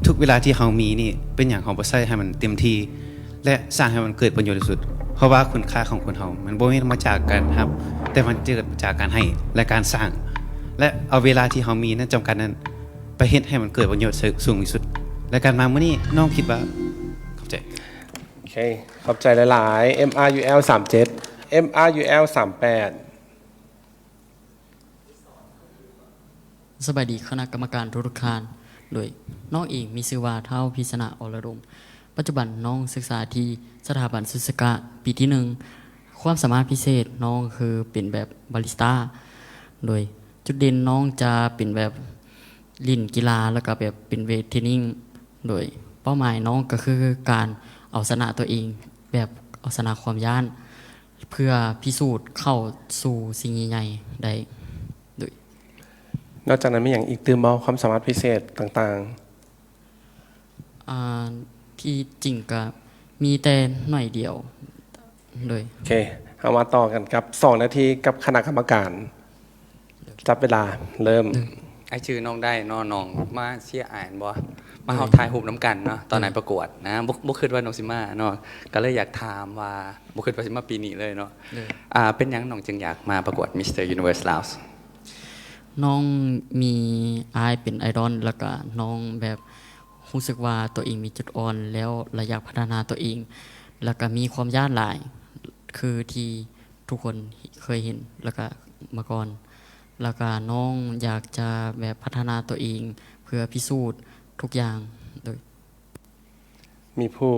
ทุกเวลาที่เขามีนี่เป็นอย่างเขาบ่ใช้ให้มันเต็มที่และสร้างให้มันเกิดประโยชน์ที่สุดเพราะว่าคุณค่าของคนเขามันบ่แม่นมาจากการครับ แต่มันเกิดจากการให้และการสร้าง และเอาเวลาที่เขามีนั้นจำกัดนั้นไปเฮ็ดให้มันเกิดประโยชน์สูงที่สุดและการมามื้อนี้น้องคิดว่าเข้าใจ โอเค ขอบใจหลายๆ MRUL 37 MRUL 38 สบายดีคณะกรรมการทุกท่านโดยน้องเองมีชื่อว่าเท่าพิศนาอรดมปัจจุบันน้องศึกษาที่สถาบันศึกษาปีที่1ความสามารถพิเศษน้องคือเป็นแบบบาริสต้าโดยจุดเด่นน้องจะเป็นแบบลิ่นกีฬาแล้วก็แบบเป็นเวทเทรนนิ่งโดยเป้าหมายน้องก็คือการเอาชนะตัวเองแบบเอาชนะความย่านเพื่อพิสูจน์เข้าสู่สิ่งใหญ่ๆได้โดยนอกจากนั้นมีอย่างอีกตื่มบ่ความสามารถพิเศษต่างที่จริงก็มีแต่หน่อยเดียวโดยโอเคเอามาต่อกันกับ2นาทีกับคณะกรรมการจับเวลาเริ่มไอชื่อน้องได้น้องมาเชียร์อ่านบ่มาเฮาถ่ายรูปน้ำกันเนาะตอนไหนประกวดนะบ่คิดว่าน้องสิมาเนาะก็เลยอยากถามว่าบ่คิดว่าสิมาปีนี้เลยเนาะเป็นหยังน้องจึงอยากมาประกวด Mr. Universe Laos น้องมีอายเป็นไอดอลแล้วก็น้องแบบรู้สึกว่าตัวเองมีจุดอ่อนแล้วอยากพัฒนาตัวเองแล้วก็มีความยากหลายคือที่ทุกคนเคยเห็นแล้วก็มาก่อนแล้วก็น้องอยากจะแบบพัฒนาตัวเองเพื่อพิสูจน์ทุกอย่างโดยมีผู้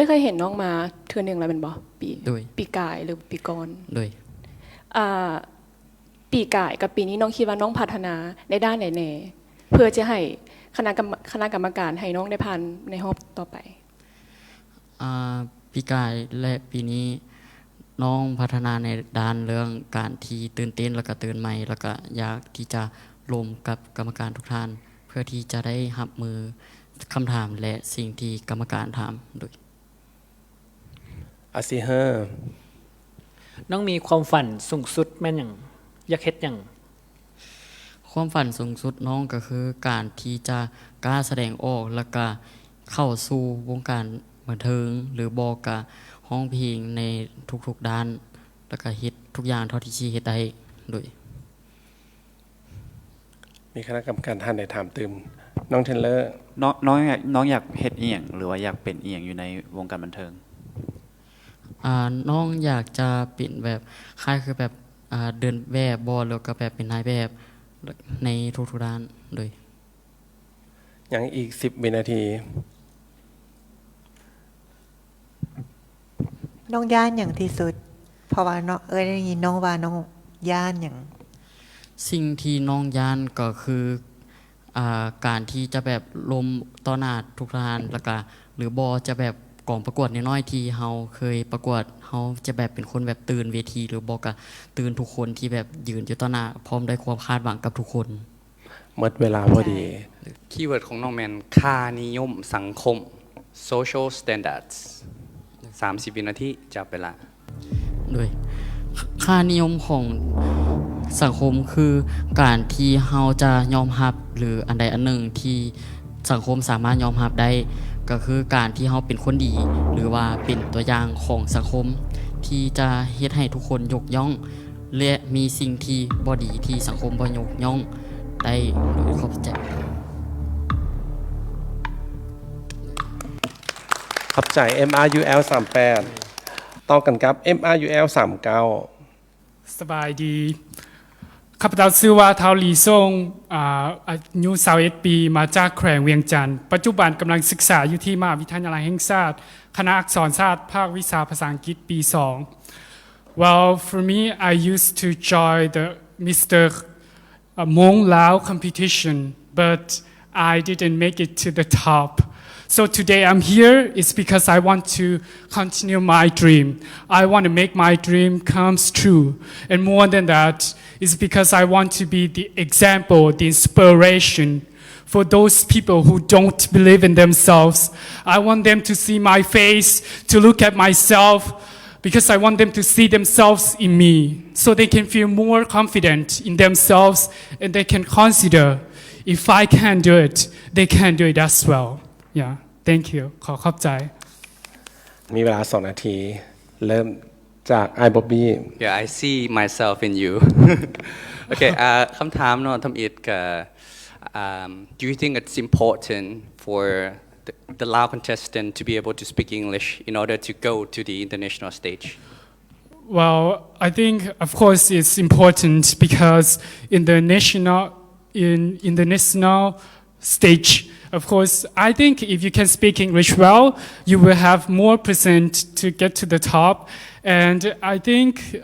เคยเห็นน้องมาเทื่อนึงแล้วเป็นบ่ปีกายหรือปีก่อนโดยปีกายกับปีนี้น้องคิดว่าน้องพัฒนาในด้านไหนแน่เพื่อจะให้คณะกรรมการให้น้องได้ผ่านในรอบต่อไปปีกายและปีนี้น้องพัฒนาในด้านเรื่องการที่ตื่นเต้นแล้วก็ตื่นใหม่แล้วก็อยากที่จะรวมกับกรรมการทุกท่านเพื่อที่จะได้รับมือคำถามและสิ่งที่กรรมการถามโดยอาซีเฮอร์น้องมีความฝันสูงสุดแม่นอย่างอยากเฮ็ดอย่างความฝันสูงสุดน้องก็คือการที่จะกล้าแสดงออกแล้วก็เข้าสู่วงการบันเทิงหรือบอกกับห้องเพลงในทุกๆด้านแล้วก็เฮ็ดทุกอย่างเท่าที่ชีเฮ็ดได้โดยมีคณะกรรมการท่านใดถามตื่มน้องเทนเลอร์น้องอยากเฮ็ดอีหยังหรือว่าอยากเป็นอีหยังอยู่ในวงการบันเทิงน้องอยากจะเป็นแบบคล้ายคือแบบเดินแบบบอลแล้วก็แบบเป็นนายแบบในทุกๆด้านโดยอย่างอีก10 วินาทีน้องย่านอย่างที่สุดเพราะว่าน้องได้ยินน้องว่าน้องย่านอย่างสิ่งที่น้องย่านก็คือการที่จะแบบลมต่อหน้าทุกท่านแล้วก็หรือบอจะแบบกองประกวดน้อยๆที่เฮาเคยประกวดเฮาจะแบบเป็นคนแบบตื่นเวทีหรือบอกกับตื่นทุกคนที่แบบยืนอยู่ต่อหน้าพร้อมได้ความคาดหวังกับทุกคนหมดเวลาพอดีคีย์เวิร์ดของน้องแมนค่านิยมสังคม social standards 30 วินาทีจับเวลาโดยค่านิยมของสังคมคือการที่เฮาจะยอมรับหรืออันใดอันหนึ่งที่สังคมสามารถยอมรับได้ก็คือการที่เฮาเป็นคนดีหรือว่าเป็นตัวอย่างของสังคมที่จะเฮ็ดให้ทุกคนยกย่องและมีสิ่งที่บ่ดีที่สังคมบ่ยกย่องได้โดยขอบใจขอบใจ MRUL 38ต่อกันกับ MRUL 39สบายดีข้าพเจ้าชื่อว่าเท้าหลีซ่งอายุ21 ปีมาจากแขวงเวียงจันทร์ปัจจุบันกำลังศึกษาอยู่ที่มหาวิทยาลัยแห่งชาติคณะอักษรศาสตร์ภาควิชาภาษาอังกฤษปี 2 Well for me I used to join the Mr. Hmong Lao competition but I didn't make it to the top So today I'm here is because I want to continue my dream. I want to make my dream comes true. And more than that, is because I want to be the example, the inspiration for those people who don't believe in themselves. I want them to see my face, to look at myself, because I want them to see themselves in me, so they can feel more confident in themselves and they can consider if I can do it they can do it as well yeah thank you ขอขอบใจมีเวลา2 นาทีเริ่มจากไอ้บ๊อบบี้ Yeah I see myself in you Okay คำถามเนาะทำอิดกับ do you think it's important for the Lao contestant to be able to speak English in order to go to the international stage Well, I think of course it's important because in the national stage, of course, I think if you can speak English well, you will have more percent to get to the top. And I think,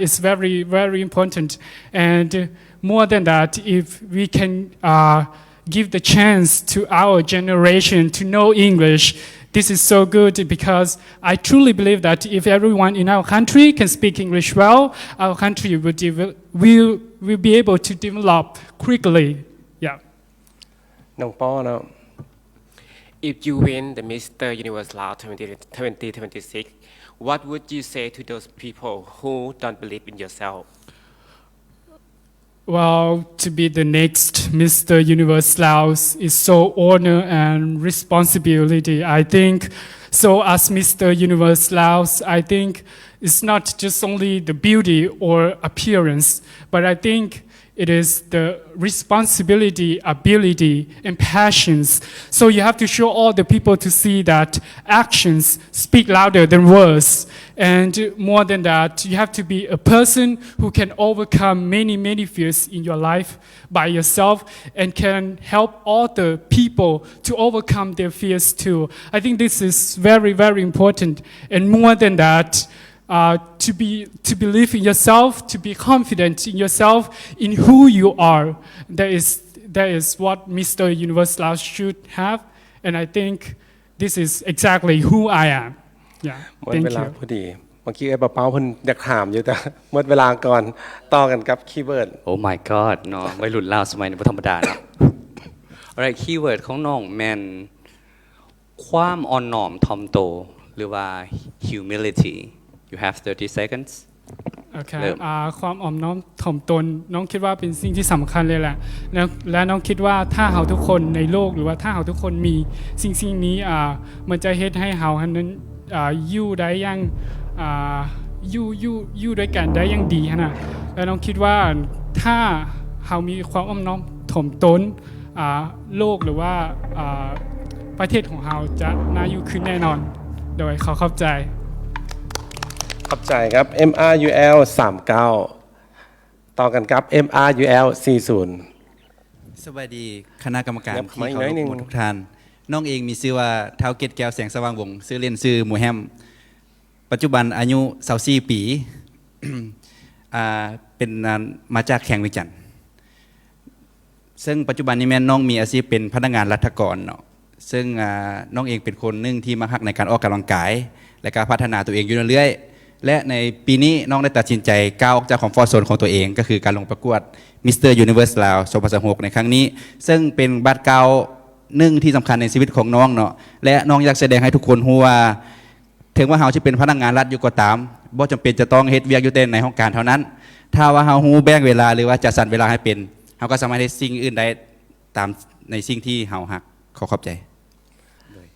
it's very, very important. And more than that, if we can give the chance to our generation to know English, this is so good because I truly believe that if everyone in our country can speak English well, our country will be able to develop quickly. Yeah. น้องป้อเนาะ If you win the Mr. Universe Lao 2026, what would you say to those people who don't believe in yourself? Well, to be the next Mr. Universe Laos is so honor and responsibility. I think so as Mr. Universe Laos, I think it's not just only the beauty or appearance, but I think it is the responsibility, ability, and passions. So you have to show all the people to see that actions speak louder than words. And more than that, you have to be a person who can overcome many, many fears in your life by yourself and can help all the people to overcome their fears too. I think this is very, very important. And more than that, to believe in yourself, to be confident in yourself, in who you are. That is what Mr. Universe Laos should have. And I think this is exactly who I am. Yeah, หมด thank เวลา you. พอดีเมื่อกี้ไอ้เป้าเพิ่นอยากถามอยู่แต่หมดเวลาก่อนต่อกันกับคีย์เวิร์ด Oh my god เนาะวัยรุ่นลาวสมัยนี้บ่ธรรมดาเนาะ Alright keyword ของน้องแม่นความอ่อนน้อมถ่อมตนหรือว่า humility You have 30 seconds โอเคความอ่อนน้อมถ่อมตนน้องคิดว่าเป็นสิ่งที่สำคัญเลยแหละและน้องคิดว่าถ้าเฮาทุกคนในโลกหรือว่าถ้าเฮาทุกคนมีสิ่งนี้มันจะเฮ็ดให้เฮานั้นอยู่ได้อย่างอยู่ด้วยกันได้อย่างดีนะและน้องคิดว่าถ้าเฮามีความอ่อนน้อมถ่อมตนโลกหรือว่าประเทศของเฮาจะน่าอยู่ขึ้นแน่นอนโดยขอเข้าใจขอบใจครับ MRUL 39ต่อกันครับ MRUL 40สวัสดีคณะกรรมการที่เคารพทุกท่านน้องเองมีชื่อว่าท้าวเกตแก้วแสงสว่างวงศ์ชื่อเล่นชื่อหมูแฮมปัจจุบันอายุ24ปีเป็นมาจากแข่งวิจันทร์ซึ่งปัจจุบันนี้แม่น้องมีอาชีพเป็นพนักงานรัฐกรเนาะซึ่งน้องเองเป็นคนนึงที่มักในการออกกำลังกายและการพัฒนาตัวเองอยู่เรื่อยๆและในปีนี้น้องได้ตัดสินใจก้าวออกจากคอมฟอร์ตโซนของตัวเองก็คือการลงประกวด Mr. Universe Lao 2026ในครั้งนี้ซึ่งเป็นบัตรเก่านึงที่สำคัญในชีวิตของน้องเนาะและน้องอยากแสดงให้ทุกคนรู้ว่าถึงว่าเฮาสิเป็นพนักงานรัฐอยู่ก็ตามบ่จำเป็นจะต้องเฮ็ดเวียกอยู่แต่ในห้องการเท่านั้นถ้าว่าเฮาฮู้แบ่งเวลาหรือว่าจัดสรรเวลาให้เป็นเฮาก็สามารถเฮ็ดสิ่งอื่นได้ตามในสิ่งที่เฮาฮักขอขอบใจ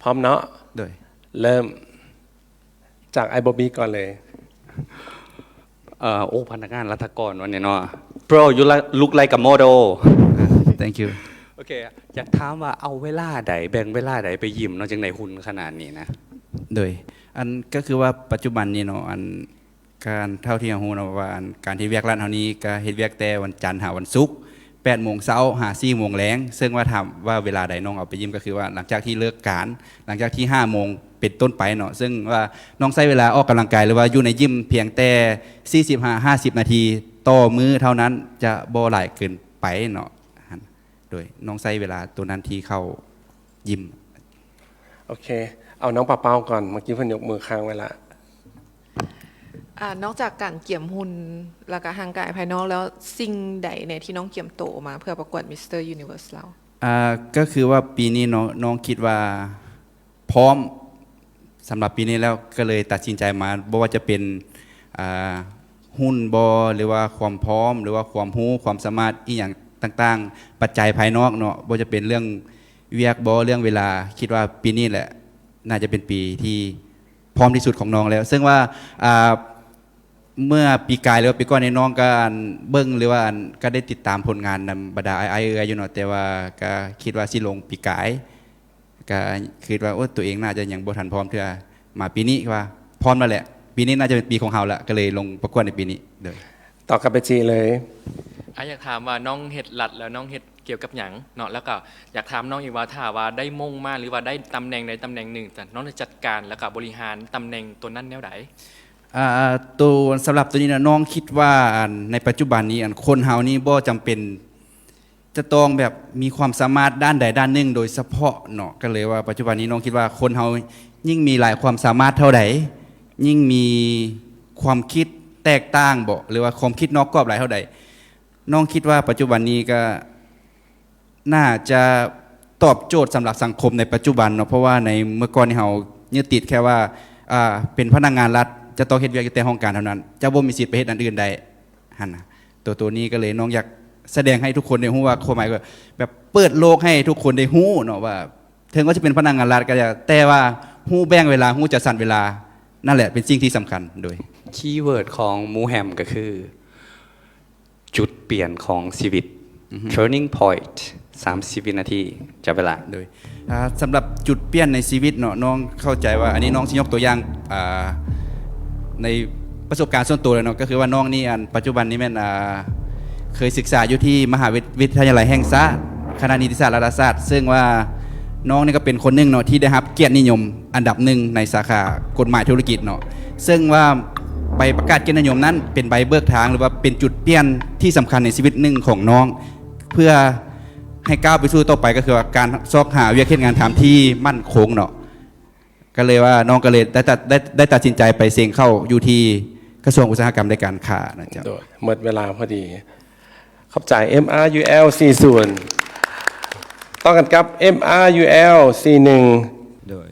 พร้อมเนาะโดยเริ่มจากไอ้บ๊อบบี้ก่อนเลยโอ้พนักงานรัฐกรวันนี้เนาะ Bro you look like a model Thank you โอเคอยากถามว่าเอาเวลาใดแบ่งเวลาใดไปยิมเนาะจังได๋หุ่นขนาดนี้นะโดยอันก็คือว่าปัจจุบันนี้เนาะอันการเท่าที่ฮู้เนาะว่าการที่เวียกร้านเฮานี้ก็เฮ็ดเวียกแต่วันจันทร์หาวันศุกร์ 8:00 นเช้าหา 4:00 นแลงซึ่งว่าถามว่าเวลาใดน้องเอาไปยิมก็คือว่าหลังจากที่เลิกการหลังจากที่ 5:00 นเป็นต้นไปเนาะซึ่งว่าน้องใช้เวลาออกกำลังกายหรือว่าอยู่ในยิมเพียงแต่45-50 นาทีต่อมื้อเท่านั้นจะบ่หลายเกินไปเนาะโดยน้องใช้เวลาตัวนั้นที่เข้ายิมโอเคเอาน้องปะเป้าก่อนเมื่อกี้เพิ่นยกมือค้างไว้ละนอกจากการเกี่ยมหุ่นแล้วก็ร่างกายภายนอกแล้วสิ่งใดเนี่ยที่น้องเกี่ยมโตมาเพื่อประกวด Mr. Universe แล้วก็คือว่าปีนี้น้องคิดว่าพร้อมสำหรับปีนี้แล้วก็เลยตัดสินใจมาบ่ว่าจะเป็นหุ่นบ่หรือว่าความพร้อมหรือว่าความรู้ความสามารถอีหยัง ต่างๆ ปัจจัยภายนอกเนาะบ่จะเป็นเรื่องเวียกบ่เรื่องเวลาคิดว่าปีนี้แหละน่าจะเป็นปีที่พร้อมที่สุดของน้องแล้ว ซึ่งว่าเมื่อปีกายหรือว่าปีก่อนในน้องก็เบิ่งหรือว่าก็ได้ติดตามผลงานนำบรรดาไออยู่เนาะแต่ว่าก็คิดว่าสิลงปีกายก็คิดว่าโอ้ตัวเองน่าจะยังบ่ทันพร้อมเทื่อมาปีนี้ว่าพร้อมแล้วแหละปีนี้น่าจะเป็นปีของเฮาละก็เลยลงประกวดในปีนี้เด้อ ต่อกลับไปจีเลย อยากถามว่าน้องเฮ็ดหลัดแล้วน้องเฮ็ดเกี่ยวกับหยังเนาะแล้วก็อยากถามน้องอีกว่าถ้าว่าได้มงมาหรือว่าได้ตำแหน่งใดตำแหน่งหนึ่งแต่น้องจะจัดการแล้วก็บริหารตำแหน่งตัวนั้นแนวใดตัวสำหรับตัวนี้นะน้องคิดว่าในปัจจุบันนี้คนเฮานี่บ่จำเป็นจะต้องแบบมีความสามารถด้านใดด้านหนึ่งโดยเฉพาะเนาะก็เลยว่าปัจจุบันนี้น้องคิดว่าคนเฮายิ่งมีหลายความสามารถเท่าใดยิ่งมีความคิดแตกต่างบ่หรือว่าความคิดนอกกรอบหลายเท่าใดน้องคิดว่าปัจจุบันนี้ก็น่าจะตอบโจทย์สำหรับสังคมในปัจจุบันเนาะเพราะว่าในเมื่อก่อนนี่เฮายึดติดแค่ว่าเป็นพนักงานรัฐจะต้องเฮ็ดเวียกอยู่แต่ห้องการเท่านั้นจะบ่มีสิทธิ์ไปเฮ็ดอันอื่นใดหั่นน่ะตัวนี้ก็เลยน้องอยากแสดงให้ทุกคนได้ฮู้ว่าความหมายก็แบบเปิดโลกให้ทุกคนได้ฮู้เนาะว่าถึงว่าจะเป็นพนักงานรัฐก็แต่ว่าฮู้แบ่งเวลาฮู้จัดสรรเวลานั่นแหละเป็นสิ่งที่สำคัญโดยคีย์เวิร์ดของมูแฮมก็คือจุดเปลี่ยนของชีวิต turning point 30 วินาทีจับเวลาโดยสำหรับจุดเปลี่ยนในชีวิตเนาะน้องเข้าใจว่าอันนี้น้องสิยกตัวอย่างในประสบการณ์ส่วนตัวเลยเนาะก็คือว่าน้องนี่ปัจจุบันนี้แม่นเคยศึกษาอยู่ที่มหาวิทยาลัยแห่งชาติคณะนิติศาสตร์รัฐศาสตร์ซึ่งว่าน้องนี่ก็เป็นคนหนึ่งเนาะที่ได้รับเกียรตินิยมอันดับหนึ่งในสาขากฎหมายธุรกิจเนาะซึ่งว่าใบประกาศเกียรตินิยมนั้นเป็นใบเบิกทางหรือว่าเป็นจุดเปลี่ยนที่สำคัญในชีวิตหนึ่งของน้องเพื่อให้ก้าวไปสู่ต่อไปก็คือว่าการซอกหาเวียกเฮ็ดงานทำที่มั่นคงเนาะก็เลยว่าน้องก็เลยได้ตัดสินใจไปเซ็งเข้าอยู่ที่กระทรวงอุตสาหกรรมและการค้านะจ๊ะหมดเวลาพอดีขอบใจ MRUL 40ต้องกันกับ MRUL 41โดย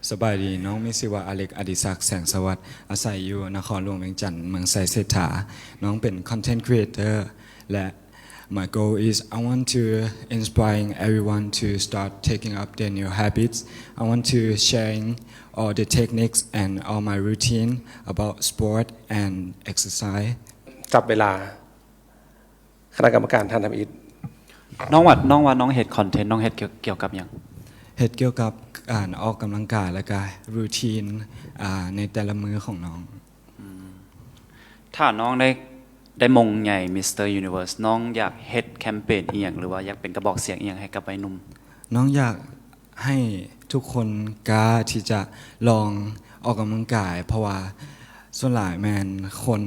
สบายดีน้องมีชื่อว่าอเล็กอดิศักดิ์แสงสวัสดิ์อาศัยอยู่นครหลวงเวียงจันทร์เมืองไซเศรษฐาน้องเป็น Content Creator และ My goal is I want to inspire everyone to start taking up their new habits. I want to sharing all the techniques and all my routine about sport and exercise. จับเวลาคณะกรรมการท่านทำอิฐน้องว่าน้องเฮ็ดคอนเทนต์น้องเฮ็ดเกี่ยวกับหยังเฮ็ดเกี่ยวกับการออกกำลังกายและก็รูทีนในแต่ละมื้อของน้องถ้าน้องได้มงใหญ่มิสเตอร์ยูนิเวิร์สน้องอยากเฮ็ดแคมเปญอีหยังหรือว่าอยากเป็นกระบอกเสียงอีหยังให้กับวัยหนุ่มน้องอยากให้ทุกคนกล้าที่จะลองออกกำลังกายเพราะว่าส่วนหลายแมนคน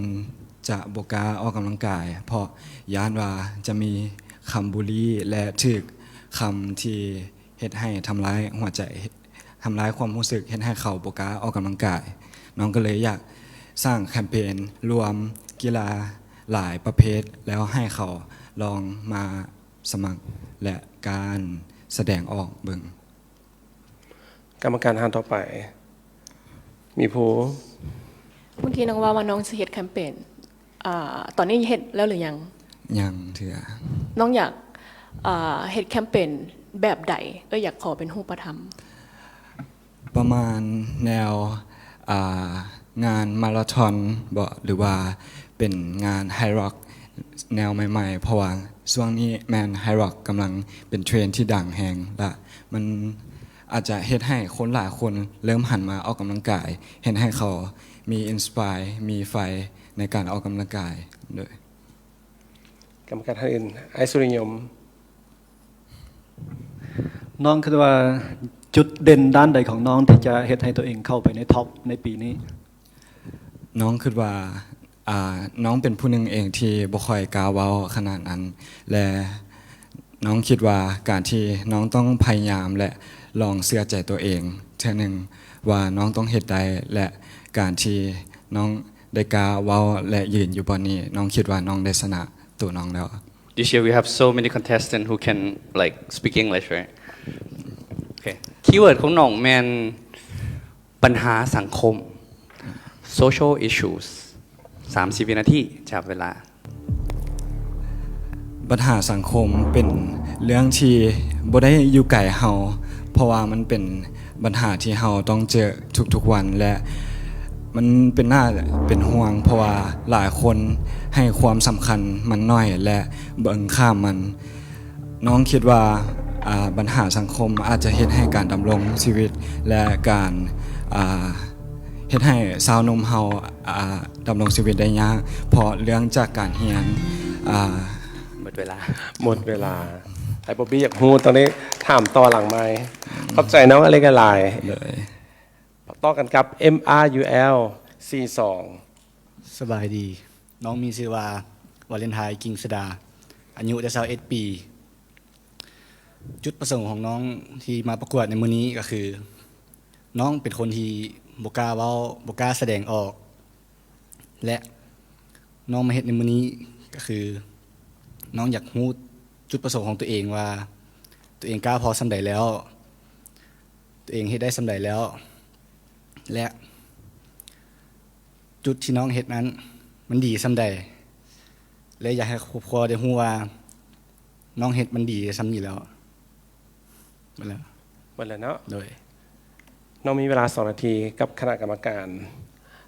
จะบ่กล้าออกกำลังกายเพราะย้านว่าจะมีคำบูลลี่และถึกคำที่เฮ็ดให้ทำร้ายหัวใจทำร้ายความรู้สึกเฮ็ดให้เขาบ่กล้าออกกำลังกายน้องก็เลยอยากสร้างแคมเปญรวมกีฬาหลายประเภทแล้วให้เขาลองมาสมัครและการแสดงออกเบิ่งกรรมการท่านต่อไปมีผู้เมื่อกี้น้องว่าน้องจะเฮ็ดแคมเปญตอนนี้เฮ็ดแล้วหรือยังยังเถื่อน้องอยากเฮ็ดแคมเปญแบบใดอยากขอเป็นรูปธรรมประมาณแนวงานมาราธอนบ่หรือว่าเป็นงานไฮร็อกแนวใหม่ๆเพราะว่าช่วงนี้แมนไฮร็อกกำลังเป็นเทรนด์ที่ดังแฮงและมันอาจจะเฮ็ดให้คนหลายคนเริ่มหันมาออกกำลังกายเห็นให้เขามีอินสไปร์มีไฟในการออกกำลังกายด้วยกรรมการท่านอื่นไอสุริยมน้องคิดว่าจุดเด่นด้านใดของน้องที่จะเฮ็ดให้ตัวเองเข้าไปในท็อปในปีนี้น้องคิดว่าน้องเป็นผู้หนึ่งเองที่บ่ค่อยกล้าเว้าขนาดนั้นและน้องคิดว่าการที่น้องต้องพยายามและลองเชื่อใจตัวเองเท่านึงว่าน้องต้องเฮ็ดได้และการที่น้องได้กล้าเว้าและยืนอยู่บนนี้น้องคิดว่าน้องได้ชนะตัวน้องแล้ว This year we have so many contestants who can like speak English, right? Okay. Keyword ของน้องแม่นปัญหาสังคม social issues 30 วินาทีจับเวลา ปัญหาสังคมเป็นเรื่องที่บ่ได้อยู่ไกลเฮาเพราะว่ามันเป็นปัญหาที่เฮาต้องเจอทุกๆวันและมันเป็นน่าเป็นห่วงเพราะว่าหลายคนให้ความสำคัญมันน้อยและเบิ่งข้ามมันน้องคิดว่าปัญหาสังคมอาจจะเฮ็ดให้การดำรงชีวิตและการเฮ็ดให้ชาวหนุ่มเฮาดำรงชีวิตได้ยากเพราะเรื่องจากการเรียนหมดเวลา หมดเวลาไอ้บ๊อบบี้อยากฮู้ตอนนี้ถามต่อหลังไมค์ขอบใจน้องอะไรกันหลายเลยต่อกันกับ MRUL C2 สบายดีน้องมีชื่อว่าวาเลนไทน์กิงสดาอายุได้21 ปีจุดประสงค์ของน้องที่มาประกวดในมื้อนี้ก็คือน้องเป็นคนที่บ่กล้าเว้าบ่กล้าแสดงออกและน้องมาเฮ็ดในมื้อนี้ก็คือน้องอยากรู้จุดประสงค์ของตัวเองว่าตัวเองกล้าพอส่ำใดแล้วตัวเองเฮ็ดได้ส่ำใดแล้วและจุดที่น้องเฮ็ดนั้นมันดีส่ำใดและอยากให้ครอบครัวได้รู้ว่าน้องเฮ็ดมันดีส่ำนี้แล้วหมดแล้วเนาะโดยน้องมีเวลา2 นาทีกับคณะกรรมการ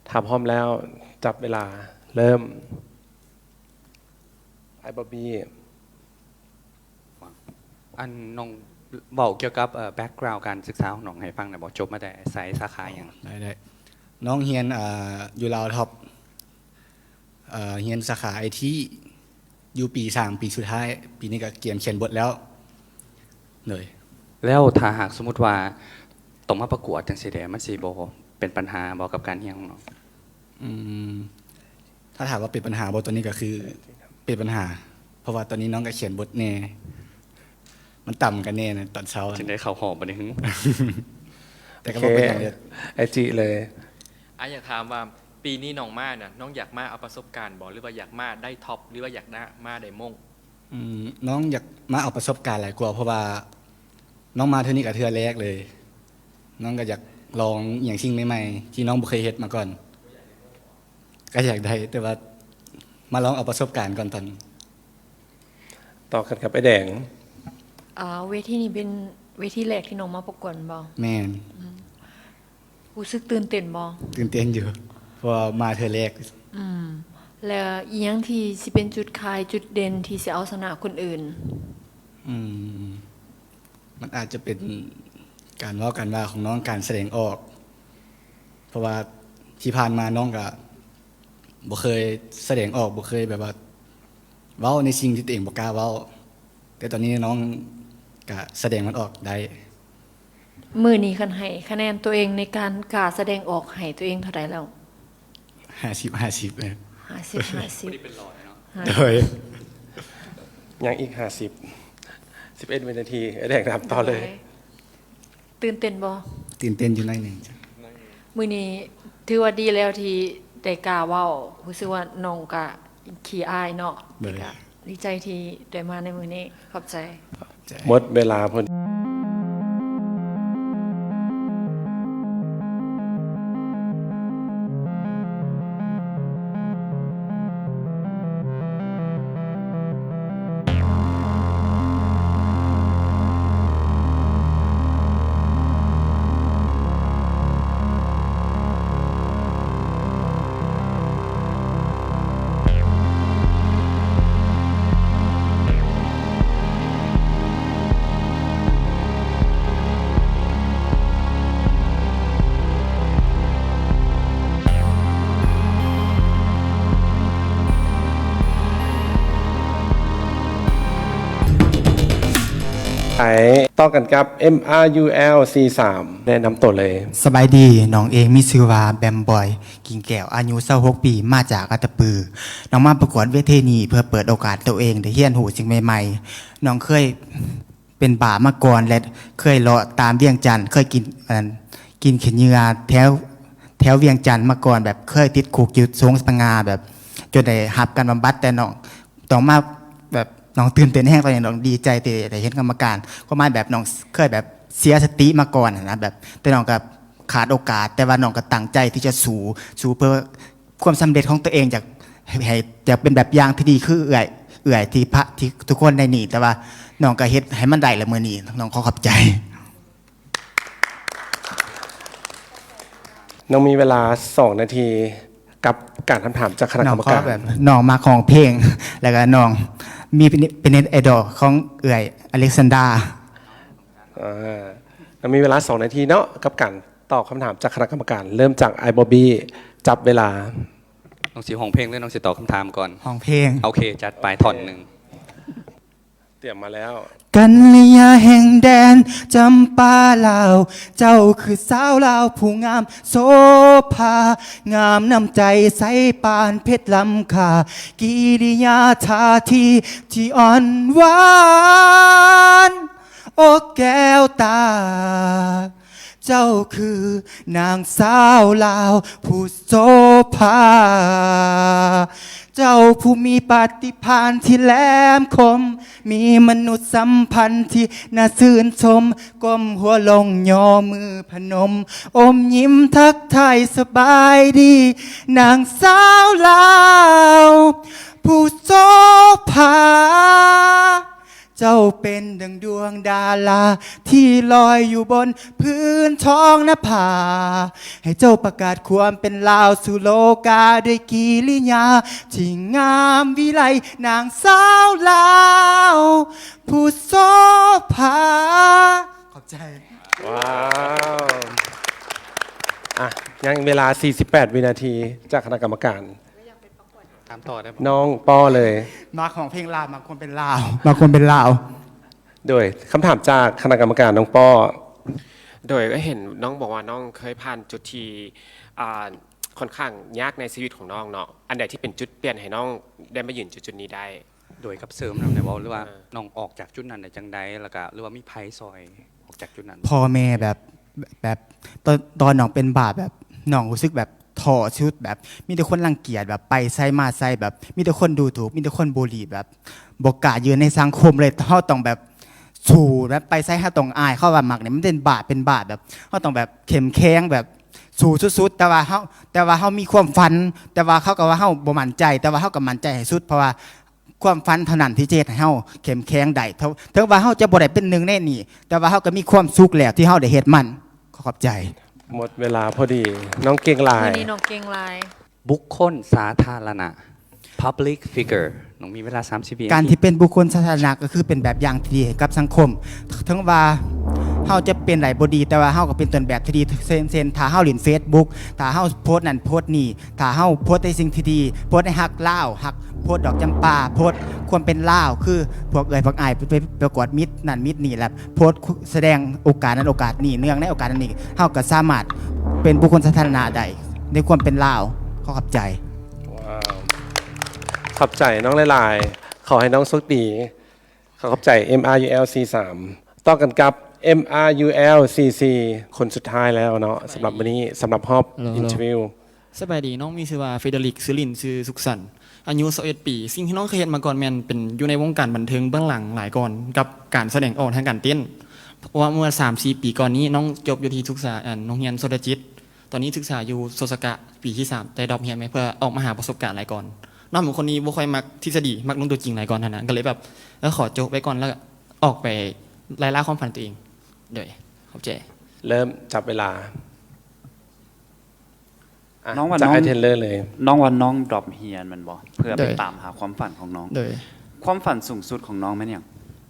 ถ้าพร้อมแล้วจับเวลาเริ่มไอ้บ๊อบบี้อันน้องบอกเกี่ยวกับแบ็กกราวด์การศึกษาของน้องให้ฟังหน่อยบอกจบมาแต่สายสาขาอย่างได้น้องเรียนอยู่ลาวท็อปเรียนสาขาไอทีอยู่ปี3ปีสุดท้ายปีนี้ก็เกียมเขียนบทแล้วเลยแล้วถ้าหากสมมุติว่าต้องมาประกวดจังซี่แดมันสิบ่เป็นปัญหาบ่กับการเรียนของน้องถ้าถามว่าเป็นปัญหาบ่ตัวนี้ก็คือเป็นปัญหาเพราะว่าตอนนี้น้องก็เขียนบทแน่มันต่ำกันแน่นะตอนเช้าจึงได้เข้าหอบ่ได้หึ แต่ก็บ่เป็นอย่างเดียวไอจิเลยอยากถามว่าปีนี้น้องมาน่ะน้องอยากมาเอาประสบการณ์บ่หรือว่าอยากมาได้ท็อปหรือว่าอยากได้มาได้มงน้องอยากมาเอาประสบการณ์หลายกว่าเพราะว่าน้องมาเทื่อนี้ก็เทื่อแรกเลยน้องก็อยากลองอย่างสิ่งใหม่ๆที่น้องบ่เคยเฮ็ดมาก่อนก็อยากได้แต่ว่ามาลองเอาประสบการณ์ก่อนตอนต่อกันกับไอ้แดงเวทีนี้เป็นเวทีแรกที่น้องมาประกวดบ่แม่นรู้สึกตื่นเต้นบ่ตื่นเต้นอยู่เพราะมาเทื่อแรกแล้วอีหยังที่สิเป็นจุดขายจุดเด่นที่สิเอาชนะคนอื่นมันอาจจะเป็นการเว้ากันว่าของน้องการแสดงออกเพราะว่าที่ผ่านมาน้องก็บ่เคยแสดงออกบ่เคยแบบว่าเว้าในสิ่งที่ตัวเองบ่กล้าเว้าแต่ตอนนี้น้องก็แสดงมันออกได้มื้อนี้คันให้คะแนนตัวเองในการกล้าแสดงออกให้ตัวเองเท่าใดแล้ว50-50เออ50-50บ่ได้เป็น100เนาะโดยยังอีก50 11 วินาทีไอ้แดงถามต่อเลยตื่นเต้นบ่ตื่นเต้นอยู่หน่อยนึงมื้อนี้ถือว่าดีแล้วที่ได้กล้าเว้ารู้สึกว่าน้องก็ขี้อายเนาะดีใจที่ได้มาในมื้อนี้ขอบใจหมดเวลาพอต่อกันกับ MRUL C3 แนะนำตัวเลยสบายดีน้องเองมีชื่อว่าแบมบอยกิ่งแก้วอายุ26 ปีมาจากอัตตปือน้องมาประกวดเวทีนี้เพื่อเปิดโอกาสตัวเองได้เรียนรู้สิ่งใหม่ๆน้องเคยเป็นบ่ามาก่อนและเคยเลาะตามเวียงจันทร์เคยกินขี้เหงื่อแถวเวียงจันทร์มาก่อนแบบเคยติดคุกอยู่สงสงาแบบจนได้รับการบำบัดแต่น้องต้องมาแบบน้องตื่นเต้นแห้งตอนนี้น้องดีใจแต่เห็นกรรมการก็มาแบบน้องเคยแบบเสียสติมาก่อนนะแบบแต่น้องก็ขาดโอกาสแต่ว่าน้องก็ตั้งใจที่จะสู้เพื่อความสำเร็จของตัวเองอยากเป็นแบบอย่างที่ดีคือ เอื่อยที่พระที่ทุกคนได้นี่แต่ว่าน้องก็เฮ็ดให้มันได้ละมื้อนี้น้องขอขอบใจ น้องมีเวลา2 นาทีกับการคำถามจากคณะกรรมการ น้องมาของเพลง แล้วก็น้องมีเป็นเน็ตไอดอลของเอื่อยอเล็กซานดรา เรามีเวลา2 นาทีเนาะกับการตอบคำถามจากคณะกรรมการ เริ่มจากไอบอบบี้จับเวลา น้องสิห้องเพลงหรือน้องสิตอบคำถามก่อน ห้องเพลง โอเคจัดไปท่อนหนึ่ง เตรียมมาแล้ว กัลยาแห่งแดนจำปาลาว เจ้าคือสาวลาวผู้งามโสภางามน้ำใจใสปานเพชรลำค่ากิริยาท่าทีที่อ่อนหวานโอ้แก้วตา เจ้าคือนางสาวลาวผู้โสภา เจ้าผู้มีปฏิภาณที่แหลมคม มีมนุษยสัมพันธ์ที่น่าชื่นชมก้มหัวลงย่อมือพนม อมยิ้มทักทายสบายดี นางสาวลาวผู้โสภา เจ้าเป็นดังดวงดาราที่ลอยอยู่บนพื้นท้องนภา ให้เจ้าประกาศความเป็นลาวสู่โลกาด้วยกิริยาที่งามวิไลนางสาวลาวผู้โสภาขอบใจ ว้าวอ่ะยังเวลา48 วินาทีจากคณะกรรมการ ถามต่อได้ น้องป้อเลย มาของเพลงลาวมาคนเป็นลาว มาคนเป็นลาว โดยคำถามจากคณะกรรมการน้องป้อ โดยก็เห็นน้องบอกว่าน้องเคยผ่านจุดที่ค่อนข้างยากในชีวิตของน้องเนาะอันใดที่เป็นจุดเปลี่ยนให้น้องได้มายืนจุดนี้ได้ โดยกับเสริมนำในว่าหรือว่าน้องออกจากจุดนั้นได้จังใดแล้วก็หรือว่ามีไผซอยออกจากจุดนั้น พ่อแม่แบบตอนน้องเป็นบาปแบบน้องรู้สึกแบบถอดชุดแบบมีแต่คนรังเกียจแบบไปใส่มาใส่แบบมีแต่คนดูถูกมีแต่คนบูลลี่แบบบกกล้ายืนในสังคมเลยเขาต้องแบบสู้แบบไปใส่เขาต้องอายเข้าว่ามักเนี่ยมันเป็นบาปแบบเขาต้องแบบเข้มแข็งแบบสู้สุดๆแต่ว่าเขามีความฝันแต่ว่าเขาก็ว่าเขาบ่มั่นใจแต่ว่าเขาก็มั่นใจให้สุดเพราะว่าความฝันเท่านั้นที่เจตให้เฮาเข้มแข็งได้ถึงว่าเฮาจะบ่ได้เป็นหนึ่งในนี้แต่ว่าเฮาก็มีความสุขแล้วที่เฮาได้เฮ็ดมันขอบใจ หมดเวลาพอดี น้องเก่งลาย วันนี้น้องเก่งลาย บุคคลสาธารณะ public figure น้องมีเวลา30 วิ การที่เป็นบุคคลสาธารณะก็คือเป็นแบบอย่างที่ดีให้กับสังคมถึงว่าเฮาจะเป็นหลายบ่ดีแต่ว่าเฮาก็เป็นต้นแบบที่ดีเช่นถ้าเฮาเล่น Facebook ถ้าเฮาโพสต์นั่นโพสต์นี่ถ้าเฮาโพสต์ในสิ่งที่ดีโพสต์ให้ฮักลาวฮักโพสต์ดอกจำปาโพสต์ความเป็นลาวคือพวกเอ่ยพวกอายไปประกวดมิตรนั่นมิตรนี่แหละโพสต์แสดงโอกาสนั้นโอกาสนี้เนื่องในโอกาสนั้นนี้เฮาก็สามารถเป็นบุคคลสาธารณะได้ในความเป็นลาวขอบใจ ว้าวขอบใจน้องหลายๆขอให้น้องโชคดีขอบใจ MRULC3 ต่อกันกับ MRULCC คนสุดท้ายแล้วเนาะสำหรับวันนี้สำหรับรอบอินเทอร์วิว สบายดีน้องมีชื่อว่าเฟเดริกซิลินชื่อสุขสันต์อายุ21 ปีสิ่งที่น้องเคยเห็นมาก่อนแมนเป็นอยู่ในวงการบันเทิงเบื้องหลังหลายก่อนกับการแสดงออกทางการเต้นเพราะว่าเมื่อ 3-4 ปีก่อนนี้น้องจบอยู่ที่ศึกษาโรงเรียนโสดจิตตอนนี้ศึกษาอยู่โซสกะปีที่3แต่ดรอปเรียนไปเพื่อออกมาหาประสบการณ์หลายก่อนน้องเป็นคนนี้บ่ค่อยมักทฤษฎีมักลงตัวจริงหลายก่อนนะก็เลยแบบขอจบไว้ก่อนแล้วออกไปไล่ล่าความฝันตัวเองเดี๋ยวขอบใจ เริ่มจับเวลา น้องว่า จาก น้อง ไอเทนเลอร์เลย น้องว่าน้องดรอปเฮียนมันบ่เพื่อไป โดย ตามหาความฝันของน้อง โดย ความฝันสูงสุดของน้องแม่นหยัง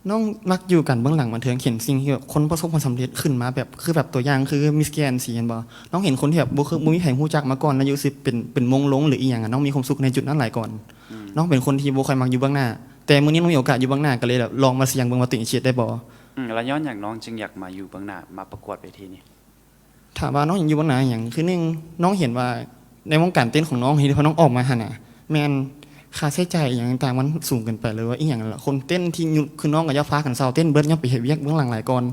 น้องมักอยู่กันเบื้องหลังบันเทิงเห็นสิ่งที่แบบคนประสบความสำเร็จขึ้นมาแบบคือแบบตัวอย่างคือมิสแกนสีเห็นบ่น้องเห็นคนที่แบบบ่คือบ่มีใครฮู้จักมาก่อนอายุ10เป็นมงลงหรืออีหยังน้องมีความสุขในจุดนั้นหลายก่อน น้องเป็นคนที่บ่ค่อยมักอยู่เบื้องหน้า แต่มื้อนี้น้องมีโอกาสอยู่เบื้องหน้าก็เลยแบบลองมาเสี่ยงเบิ่งว่าตัวเองเฮ็ดได้บ่ แล้วย้อนอย่างน้องจึงอยากมาอยู่เบื้องหน้ามาประกวดเวทีนี้ ถามว่าน้องอยากอยู่เบื้องหน้าหยังคือหนึ่งน้องเห็นว่าในวงการเต้นของน้องที่พอน้องออกมาหั่นน่ะแม่นค่าใช้จ่ายอย่างต่างๆมันสูงเกินไปเลยว่าอีหยังล่ะคนเต้นที่คือน้องก็อย่าฟ้ากันเซาเต้นเบิดย่อมไปเฮ็ดเวียกเบื้องหลังหลายก่อน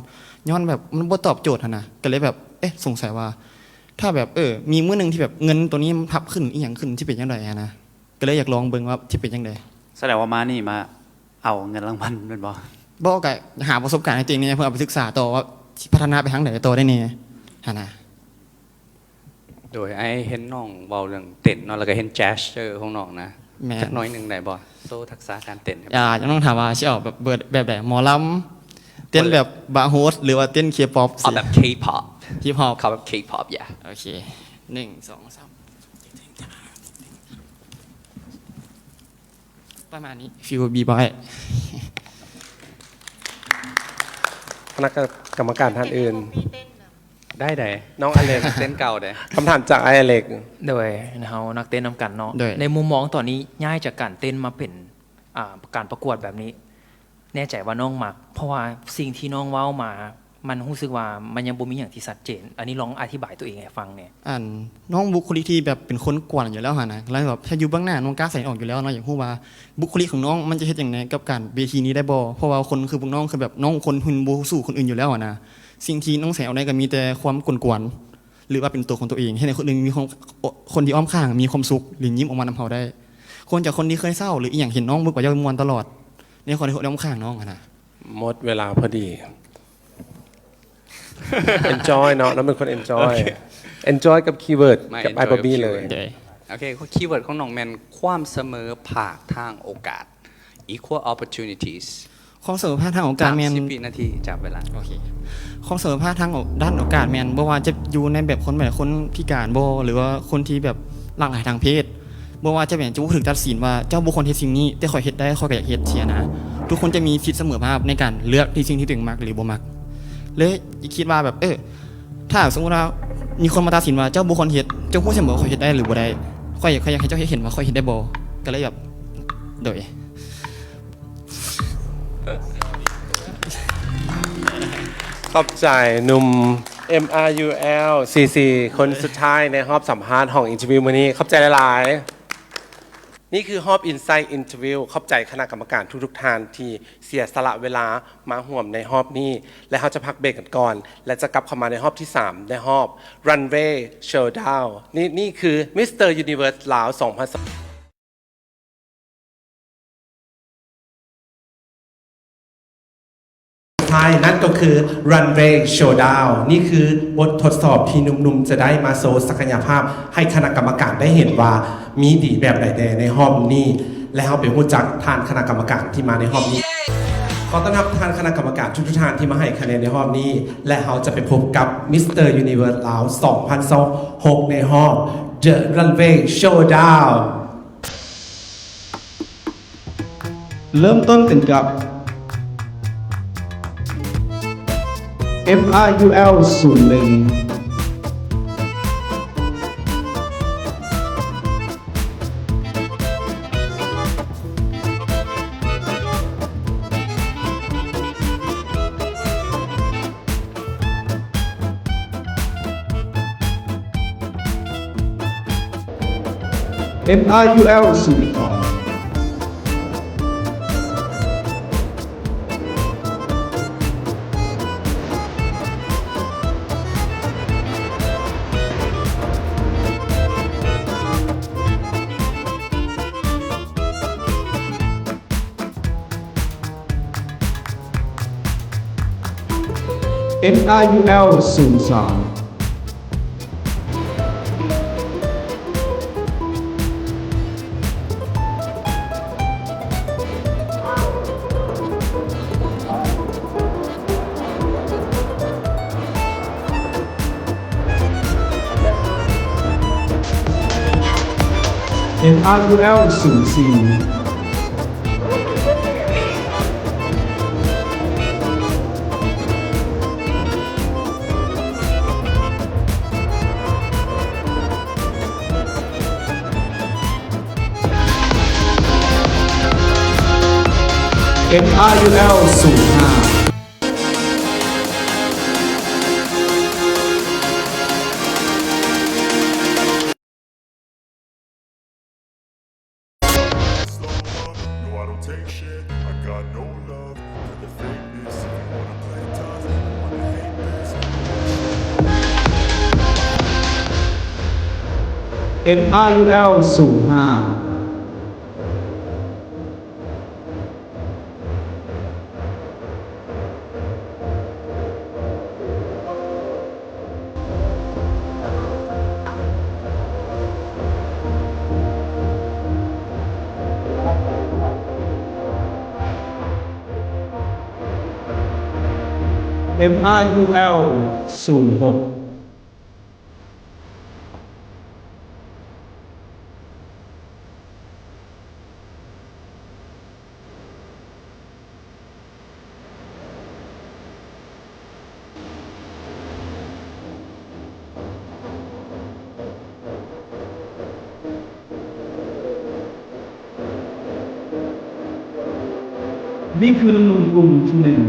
ย้อนแบบมันบ่ตอบโจทย์หั่นน่ะก็เลยแบบสงสัยว่า ถ้าแบบมีมื้อนึงที่แบบเงินตัวนี้มันพับขึ้นอีหยังขึ้นที่เป็นจังได๋นะก็เลยอยากลองเบิ่งว่าที่เป็นจังได๋ แสดงว่ามานี่มาเอาเงินรางวัลแม่นบ่ บ่ก็หาประสบการณ์ให้ตัวเองเนี่ยเพื่อเอาไปศึกษาต่อว่าสิพัฒนาไปทางไหนต่อได้แน่หั่นน่ะ โดยไอ้เห็นน้องเว้าเรื่องเต้นเนาะแล้วก็เห็นแจสเจอร์ของน้องนะ แม่น จักหน้อยหนึงได้บ่โซทักษะการเต้นให้ จะต้องถามว่าสิเอาแบบแบบใดหมอลำเต้นแบบบาร์โฮสหรือว่าเต้น K-pop เอาแบบ K-pop K-pop เขาแบบ K-pop yeah โอเค1 2 3ประมาณนี้ฟิลบีบอย คณะกรรมการท่านอื่น ได้ได้ น้องอเล็ก เต้นเก่าได้ คำถามจากไออเล็ก โดยเฮานักเต้นนำกันเนาะ โดย ในมุมมองตอนนี้ย้ายจากการเต้นมาเป็นการประกวดแบบนี้ แน่ใจว่าน้องมักเพราะว่าสิ่งที่น้องเว้ามามันรู้สึกว่ามันยังบ่มีหยังที่ชัดเจนอันนี้ลองอธิบายตัวเองให้ฟังแหน่ น้องบุคลิกที่แบบเป็นคนกวนอยู่แล้วหั่นนะแล้วแบบถ้าอยู่เบื้องหน้าน้องกล้าแสดงออกอยู่แล้วเนาะอย่างฮู้ว่าบุคลิกของน้องมันจะเฮ็ดจังไดกับการเวทีนี้ได้บ่เพราะว่าคนคือพวกน้องคือแบบน้องคนหุ่นบ่สู้คนอื่นอยู่แล้วอะนะสิ่งที่น้องแสดงออกได้ก็มีแต่ความกวนๆหรือว่าเป็นตัวของตัวเองให้คนอื่นมีความคนที่อ้อมข้างมีความสุขหรือยิ้มออกมานำเฮาได้คนจากคนที่เคยเศร้าหรืออีหยังเห็นน้องบ่ก็ยังม่วนตลอดในคนที่อ้อมข้างน้องอะนะ หมดเวลาพอดี enjoy เนาะแล้วเป็นคน enjoy enjoy กับคีย์เวิร์ดกับไอบอบบี้เลย โอเคคีย์เวิร์ดของน้องแม่นความเสมอภาคทางโอกาส equal opportunities ความเสมอภาคทางโอกาสแม่น 30 วินาทีจับเวลา โอเคความเสมอภาคทางด้านโอกาสแม่นบ่ว่าจะอยู่ในแบบคนแบบคนพิการบ่หรือว่าคนที่แบบหลากหลายทางเพศบ่ว่าจะแม่นจะบ่ถูกตัดสินว่าเจ้าบ่ควรเฮ็ดสิ่งนี้แต่ข้อยเฮ็ดได้ข้อยก็อยากเฮ็ดเสียนะทุกคนจะมีสิทธิเสมอภาคในการเลือกที่สิ่งที่ตัวเองมักหรือบ่มักเลยคิดว่าแบบถ้าสมมุติว่ามีคนมาตัดสินว่าเจ้าบ่ควรเฮ็ดเจ้าฮู้เสมอว่าข้อยเฮ็ดได้หรือบ่ได้ข้อยอยากให้เจ้าเห็นว่าข้อยเฮ็ดได้บ่ก็เลยแบบโดย ขอบใจหนุ่ม MRUL CC คนสุดท้ายในรอบสัมภาษณ์ของอินเทอร์วิวมื้อนี้ขอบใจหลายๆนี่คือรอบ Insight Interview ขอบใจคณะกรรมการทุกๆท่านที่เสียสละเวลามาร่วมในรอบนี้และเราจะพักเบรกกันก่อนและจะกลับเข้ามาในรอบที่3ในรอบ Runway Showdown นี่คือ Mr. Universe ลาว2020ท้ายนั่นก็คือ Runway Showdown นี่คือบททดสอบที่หนุ่มๆจะได้มาโชว์ศักยภาพให้คณะกรรมการได้เห็นว่ามีดีแบบใดในรอบนี้และเราไปรู้จักท่านคณะกรรมการที่มาในรอบนี้ขอต้อนรับท่านคณะกรรมการทุกท่านที่มาให้คะแนนในรอบนี้และเราจะไปพบกับ Mr. Universe ลาว2026ในรอบ The Runway Showdown เริ่มต้นกันกับ MRUL 01MRUL 02MRUL 03MRUL 04MRUL 05MRUL 05 MIUL 06 นี่คือกลุ่มที่หนึ่ง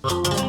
เ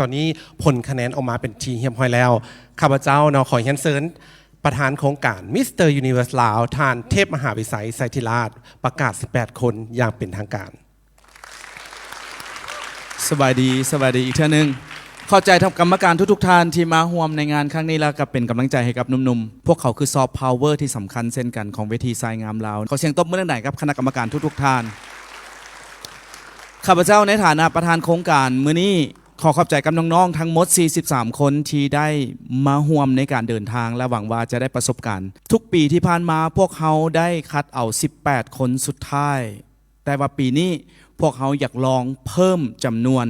ตอนนี้ผลคะแนนออกมาเป็นทีเรียบร้อยแล้วข้าพเจ้าเนาะขอเรียนเชิญประธานโครงการ Mr. Universe ลาวท่านเทพมหาวิสัยไสธิราชประกาศ18คนอย่างเป็นทางการสบายดีอีกเทื่อนึงเข้าใจทั้งกรรมการทุกๆท่านที่มาร่วมในงานครั้งนี้แล้วก็เป็นกำลังใจให้กับหนุ่มๆพวกเขาคือซอฟต์พาวเวอร์ที่สำคัญเช่นกันของเวทีทรายงามลาวขอเสียงตบมือดังๆกับคณะกรรมการทุกๆท่านข้าพเจ้าในฐานะประธานโครงการมื้อนี้ขอขอบใจกับน้องๆทั้งหมด43คนที่ได้มาร่วมในการเดินทางและหวังว่าจะได้ประสบการณ์ทุกปีที่ผ่านมาพวกเขาได้คัดเอา18คนสุดท้ายแต่ว่าปีนี้พวกเขาอยากลองเพิ่มจำนวน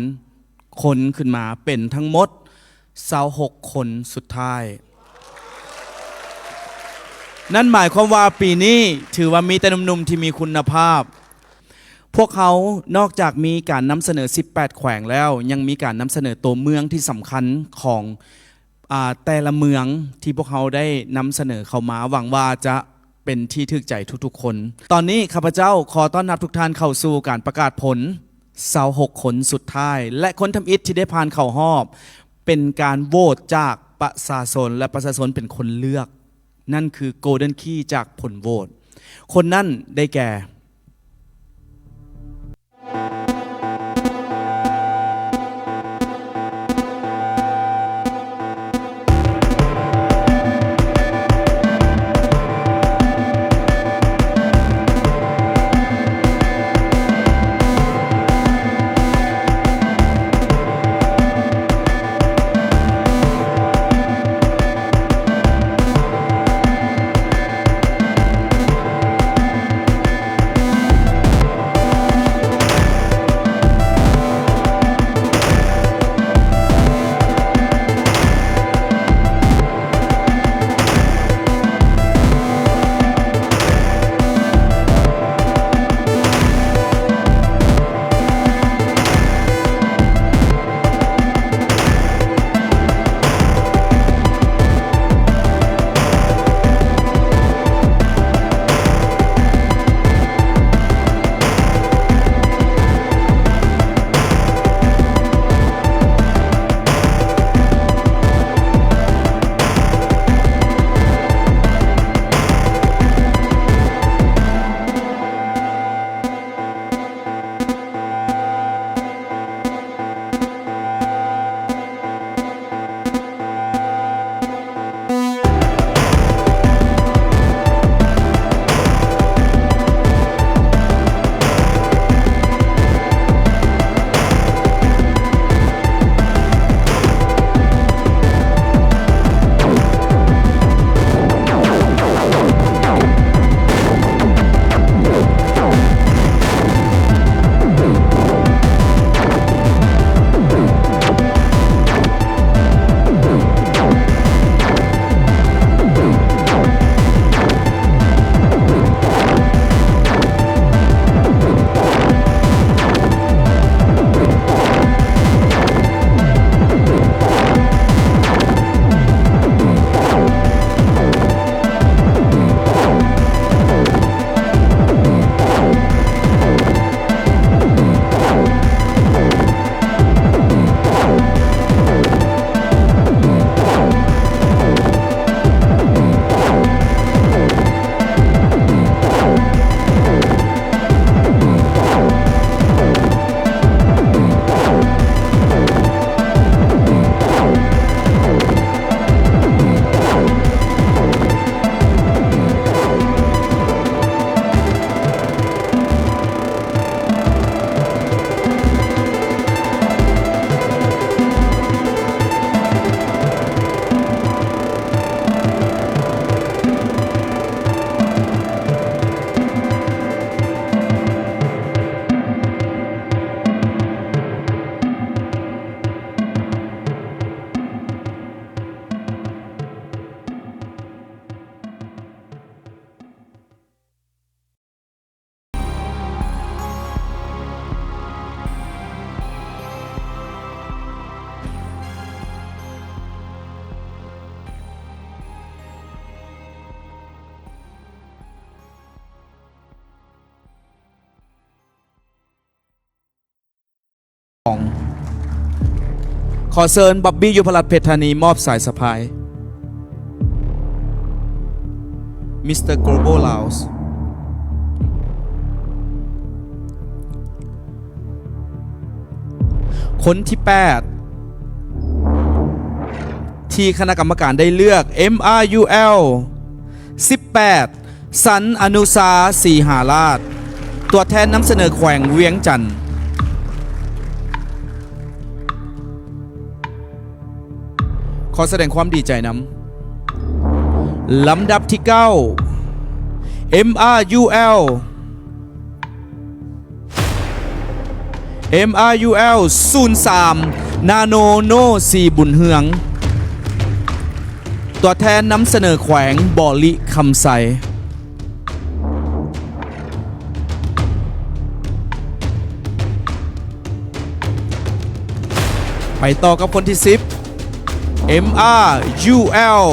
คนขึ้นมาเป็นทั้งหมด26คนสุดท้ายนั่นหมายความว่าปีนี้ถือว่ามีแต่หนุ่มๆที่มีคุณภาพพวกเขานอกจากมีการนำเสนอ18แขวงแล้วยังมีการนำเสนอตัวเมืองที่สำคัญของแต่ละเมืองที่พวกเขาได้นำเสนอเข้ามาหวังว่าจะเป็นที่ทึกใจทุกๆคนตอนนี้ข้าพเจ้าขอต้อนรับทุกท่านเข้าสู่การประกาศผล26คนสุดท้ายและคนทำอิฐที่ได้ผ่านเข้ารอบเป็นการโหวตจากประชาชนและประชาชนเป็นคนเลือกนั่นคือ Golden Key จากผลโหวตคนนั้นได้แก่ ขอเชิญบ๊อบบี้ยุพรัตน์เพชรธานีมอบสายสะพายมิสเตอร์โกลบอลลาวส์คนที่ 8 ที่คณะกรรมการได้เลือก MRUL 18 สันอนุสาสีหาราชตัวแทนนำเสนอแขวงเวียงจันทน์ขอแสดงความดีใจนำลำดับที่ 9 MRUL 03 นาโนโนสีบุญเฮืองตัวแทนนำเสนอแขวงบ่อลิคำไซไปต่อกับคนที่ 10 MRUL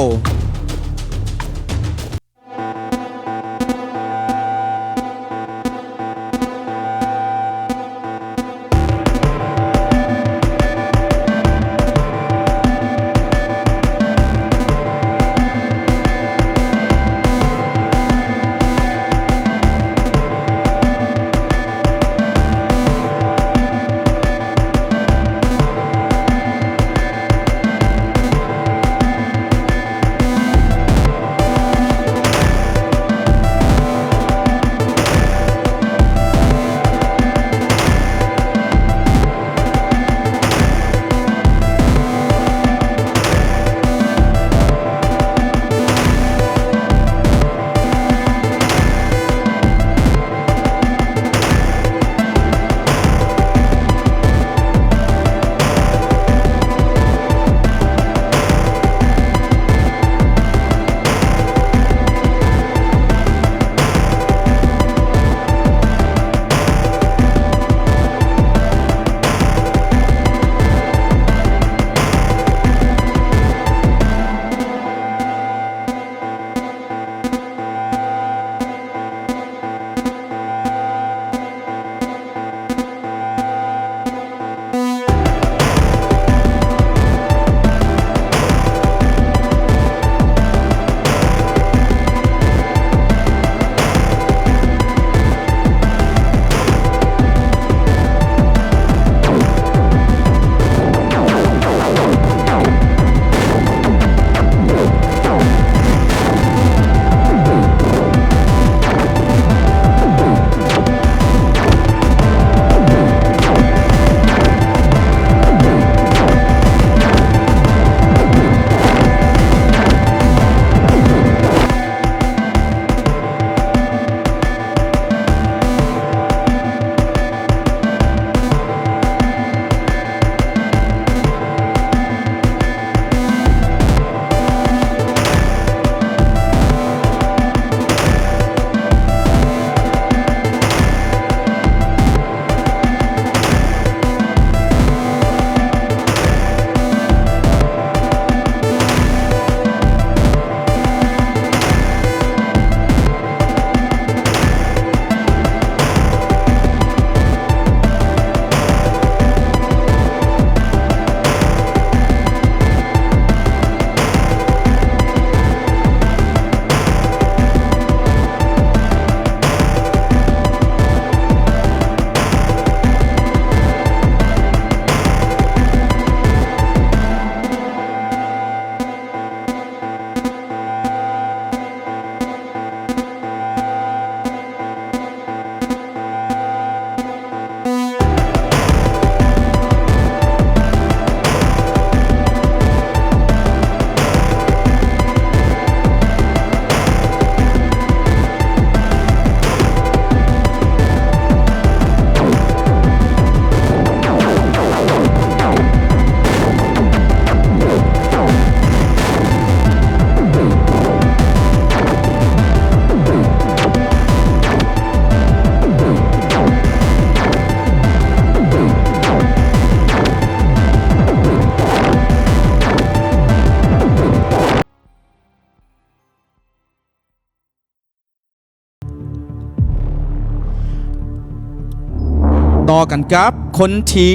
ต่อกันกับคนที่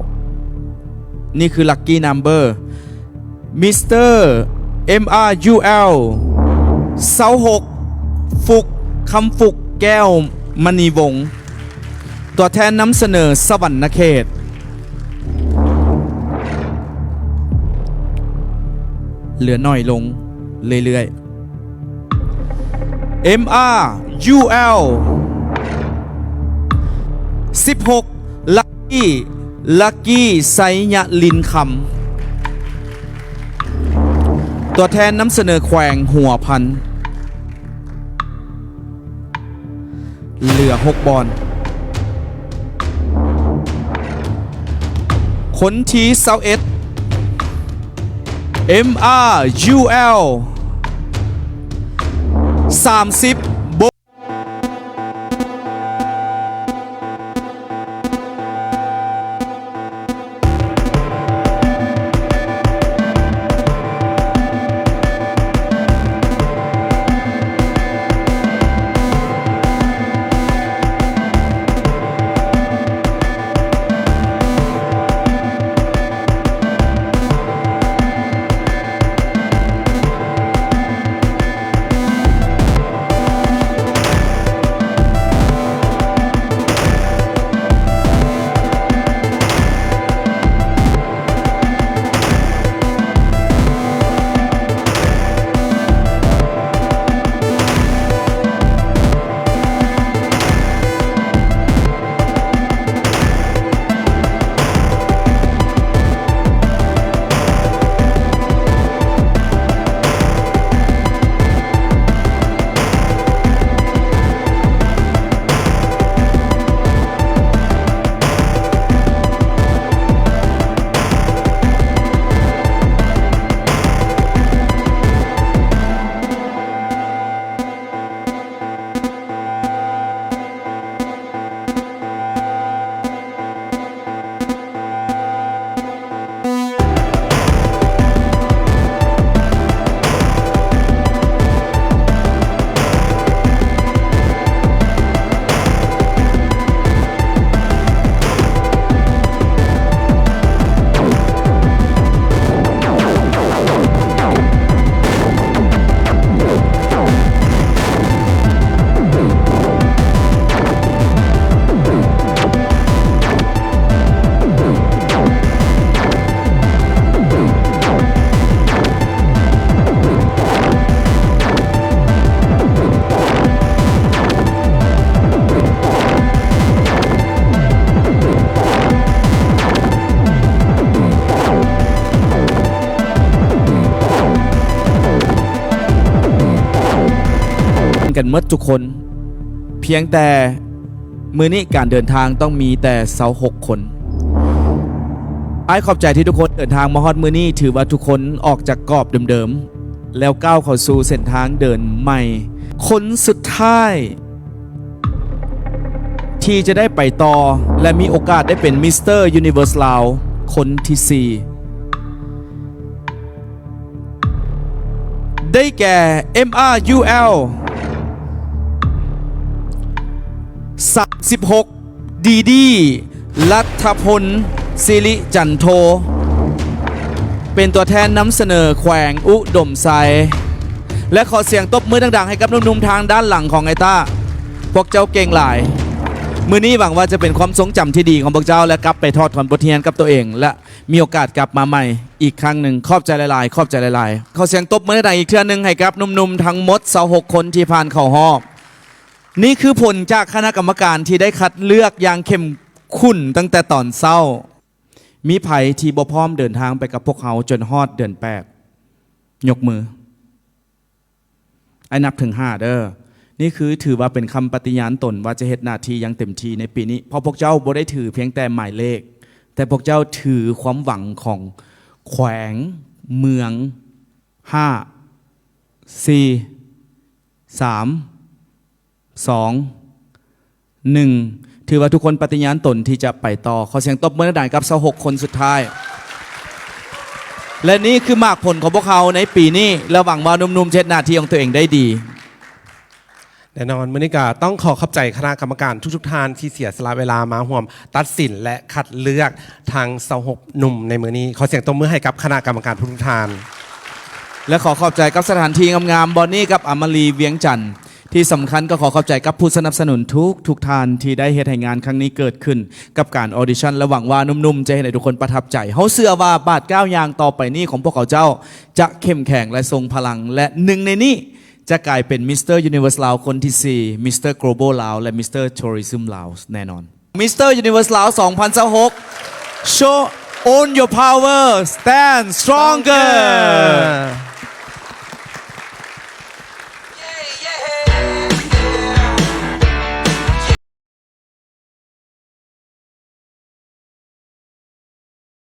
19 นี่คือ Lucky Number Mr. MRUL 26ฟุกคำฟุกแก้วมณีวงศ์ตัวแทนนำเสนอสวรรณเขตเหลือน้อยลงเรื่อยๆ MRUL 16 Lucky ไสยลินคำตัวแทนนำเสนอแขวงหัวพันเหลือ6บอลคนที่21 MRUL 30 กันหมดทุกคนเพียงแต่มื้อนี้การเดินทางต้องมีแต่26คนอ้ายขอบใจที่ทุกคนเดินทางมาฮอดมื้อนี้ถือว่าทุกคนออกจากกรอบเดิมๆแล้วก้าวเข้าสู่เส้นทางเดินใหม่คนสุดท้ายที่จะได้ไปต่อและมีโอกาสได้เป็นมิสเตอร์ยูนิเวอร์สลาวคนที่4ได้แก่ MRUL 36ดีดีรัฐพลศิริจันโทเป็นตัวแทนนำเสนอแขวงอุดมไซและขอเสียงตบมือดังๆให้กับหนุ่มๆทางด้านหลังของไอต้าพวกเจ้าเก่งหลายมื้อนี้หวังว่าจะเป็นความทรงจำที่ดีของพวกเจ้าและกลับไปทอดถอนบทเรียนกับตัวเองและมีโอกาสกลับมาใหม่อีกครั้งหนึ่งขอบใจหลายๆขอบใจหลายๆขอเสียงตบมือดังๆอีกเทื่อนึงให้กับหนุ่มๆทั้งหมด26คนที่ผ่านเข้ารอบนี่คือผลจากคณะกรรมการที่ได้คัดเลือกอย่างเข้มข้นตั้งแต่ตอนเช้ามีไผที่บ่พร้อมเดินทางไปกับพวกเขาจนฮอดเดือน8ยกมือไอ้นับถึง5เด้อนี่คือถือว่าเป็นคำปฏิญาณตนว่าจะเฮ็ดหน้าที่อย่างเต็มที่ในปีนี้เพราะพวกเจ้าบ่ได้ถือเพียงแต่หมายเลขแต่พวกเจ้าถือความหวังของแขวงเมือง5 4 3 2 1ถือว่าทุกคนปฏิญาณตนที่จะไปต่อขอเสียงตบมือดังๆกับ26คนสุดท้ายและนี่คือมากผลของพวกเขาในปีนี้และหวังว่าหนุ่มๆเช็ดหน้าที่ของตัวเองได้ดีใน แน่นอนมื้อนี้ก็ต้องขอบใจคณะกรรมการทุกๆท่านที่เสียสละเวลามาร่วมตัดสินและคัดเลือกทาง26หนุ่มในมื้อนี้ขอเสียงตบมือให้กับคณะกรรมการทุกๆท่าน และขอขอบใจกับสถานที่งามๆบอนนี่กับอมรีเวียงจันทร์ที่สำคัญก็ขอขอบใจกับผู้สนับสนุนทุกท่านที่ได้เฮ็ดให้งานครั้งนี้เกิดขึ้น กับการออดิชั่นและหวังว่านุ่มๆจะให้ทุกคนประทับใจเฮาเชื่อว่าบาทก้าวอย่างต่อไปนี้ของพวกเขาเจ้าจะเข้มแข็งและทรงพลังและหนึ่งในนี้จะกลายเป็นมิสเตอร์ยูนิเวอร์สลาวคนที่4มิสเตอร์ Global ลาวและมิสเตอร์ Tourism ลาวแน่นอนมิสเตอร์ยูนิเวอร์สลาว2026 Show own your power stand stronger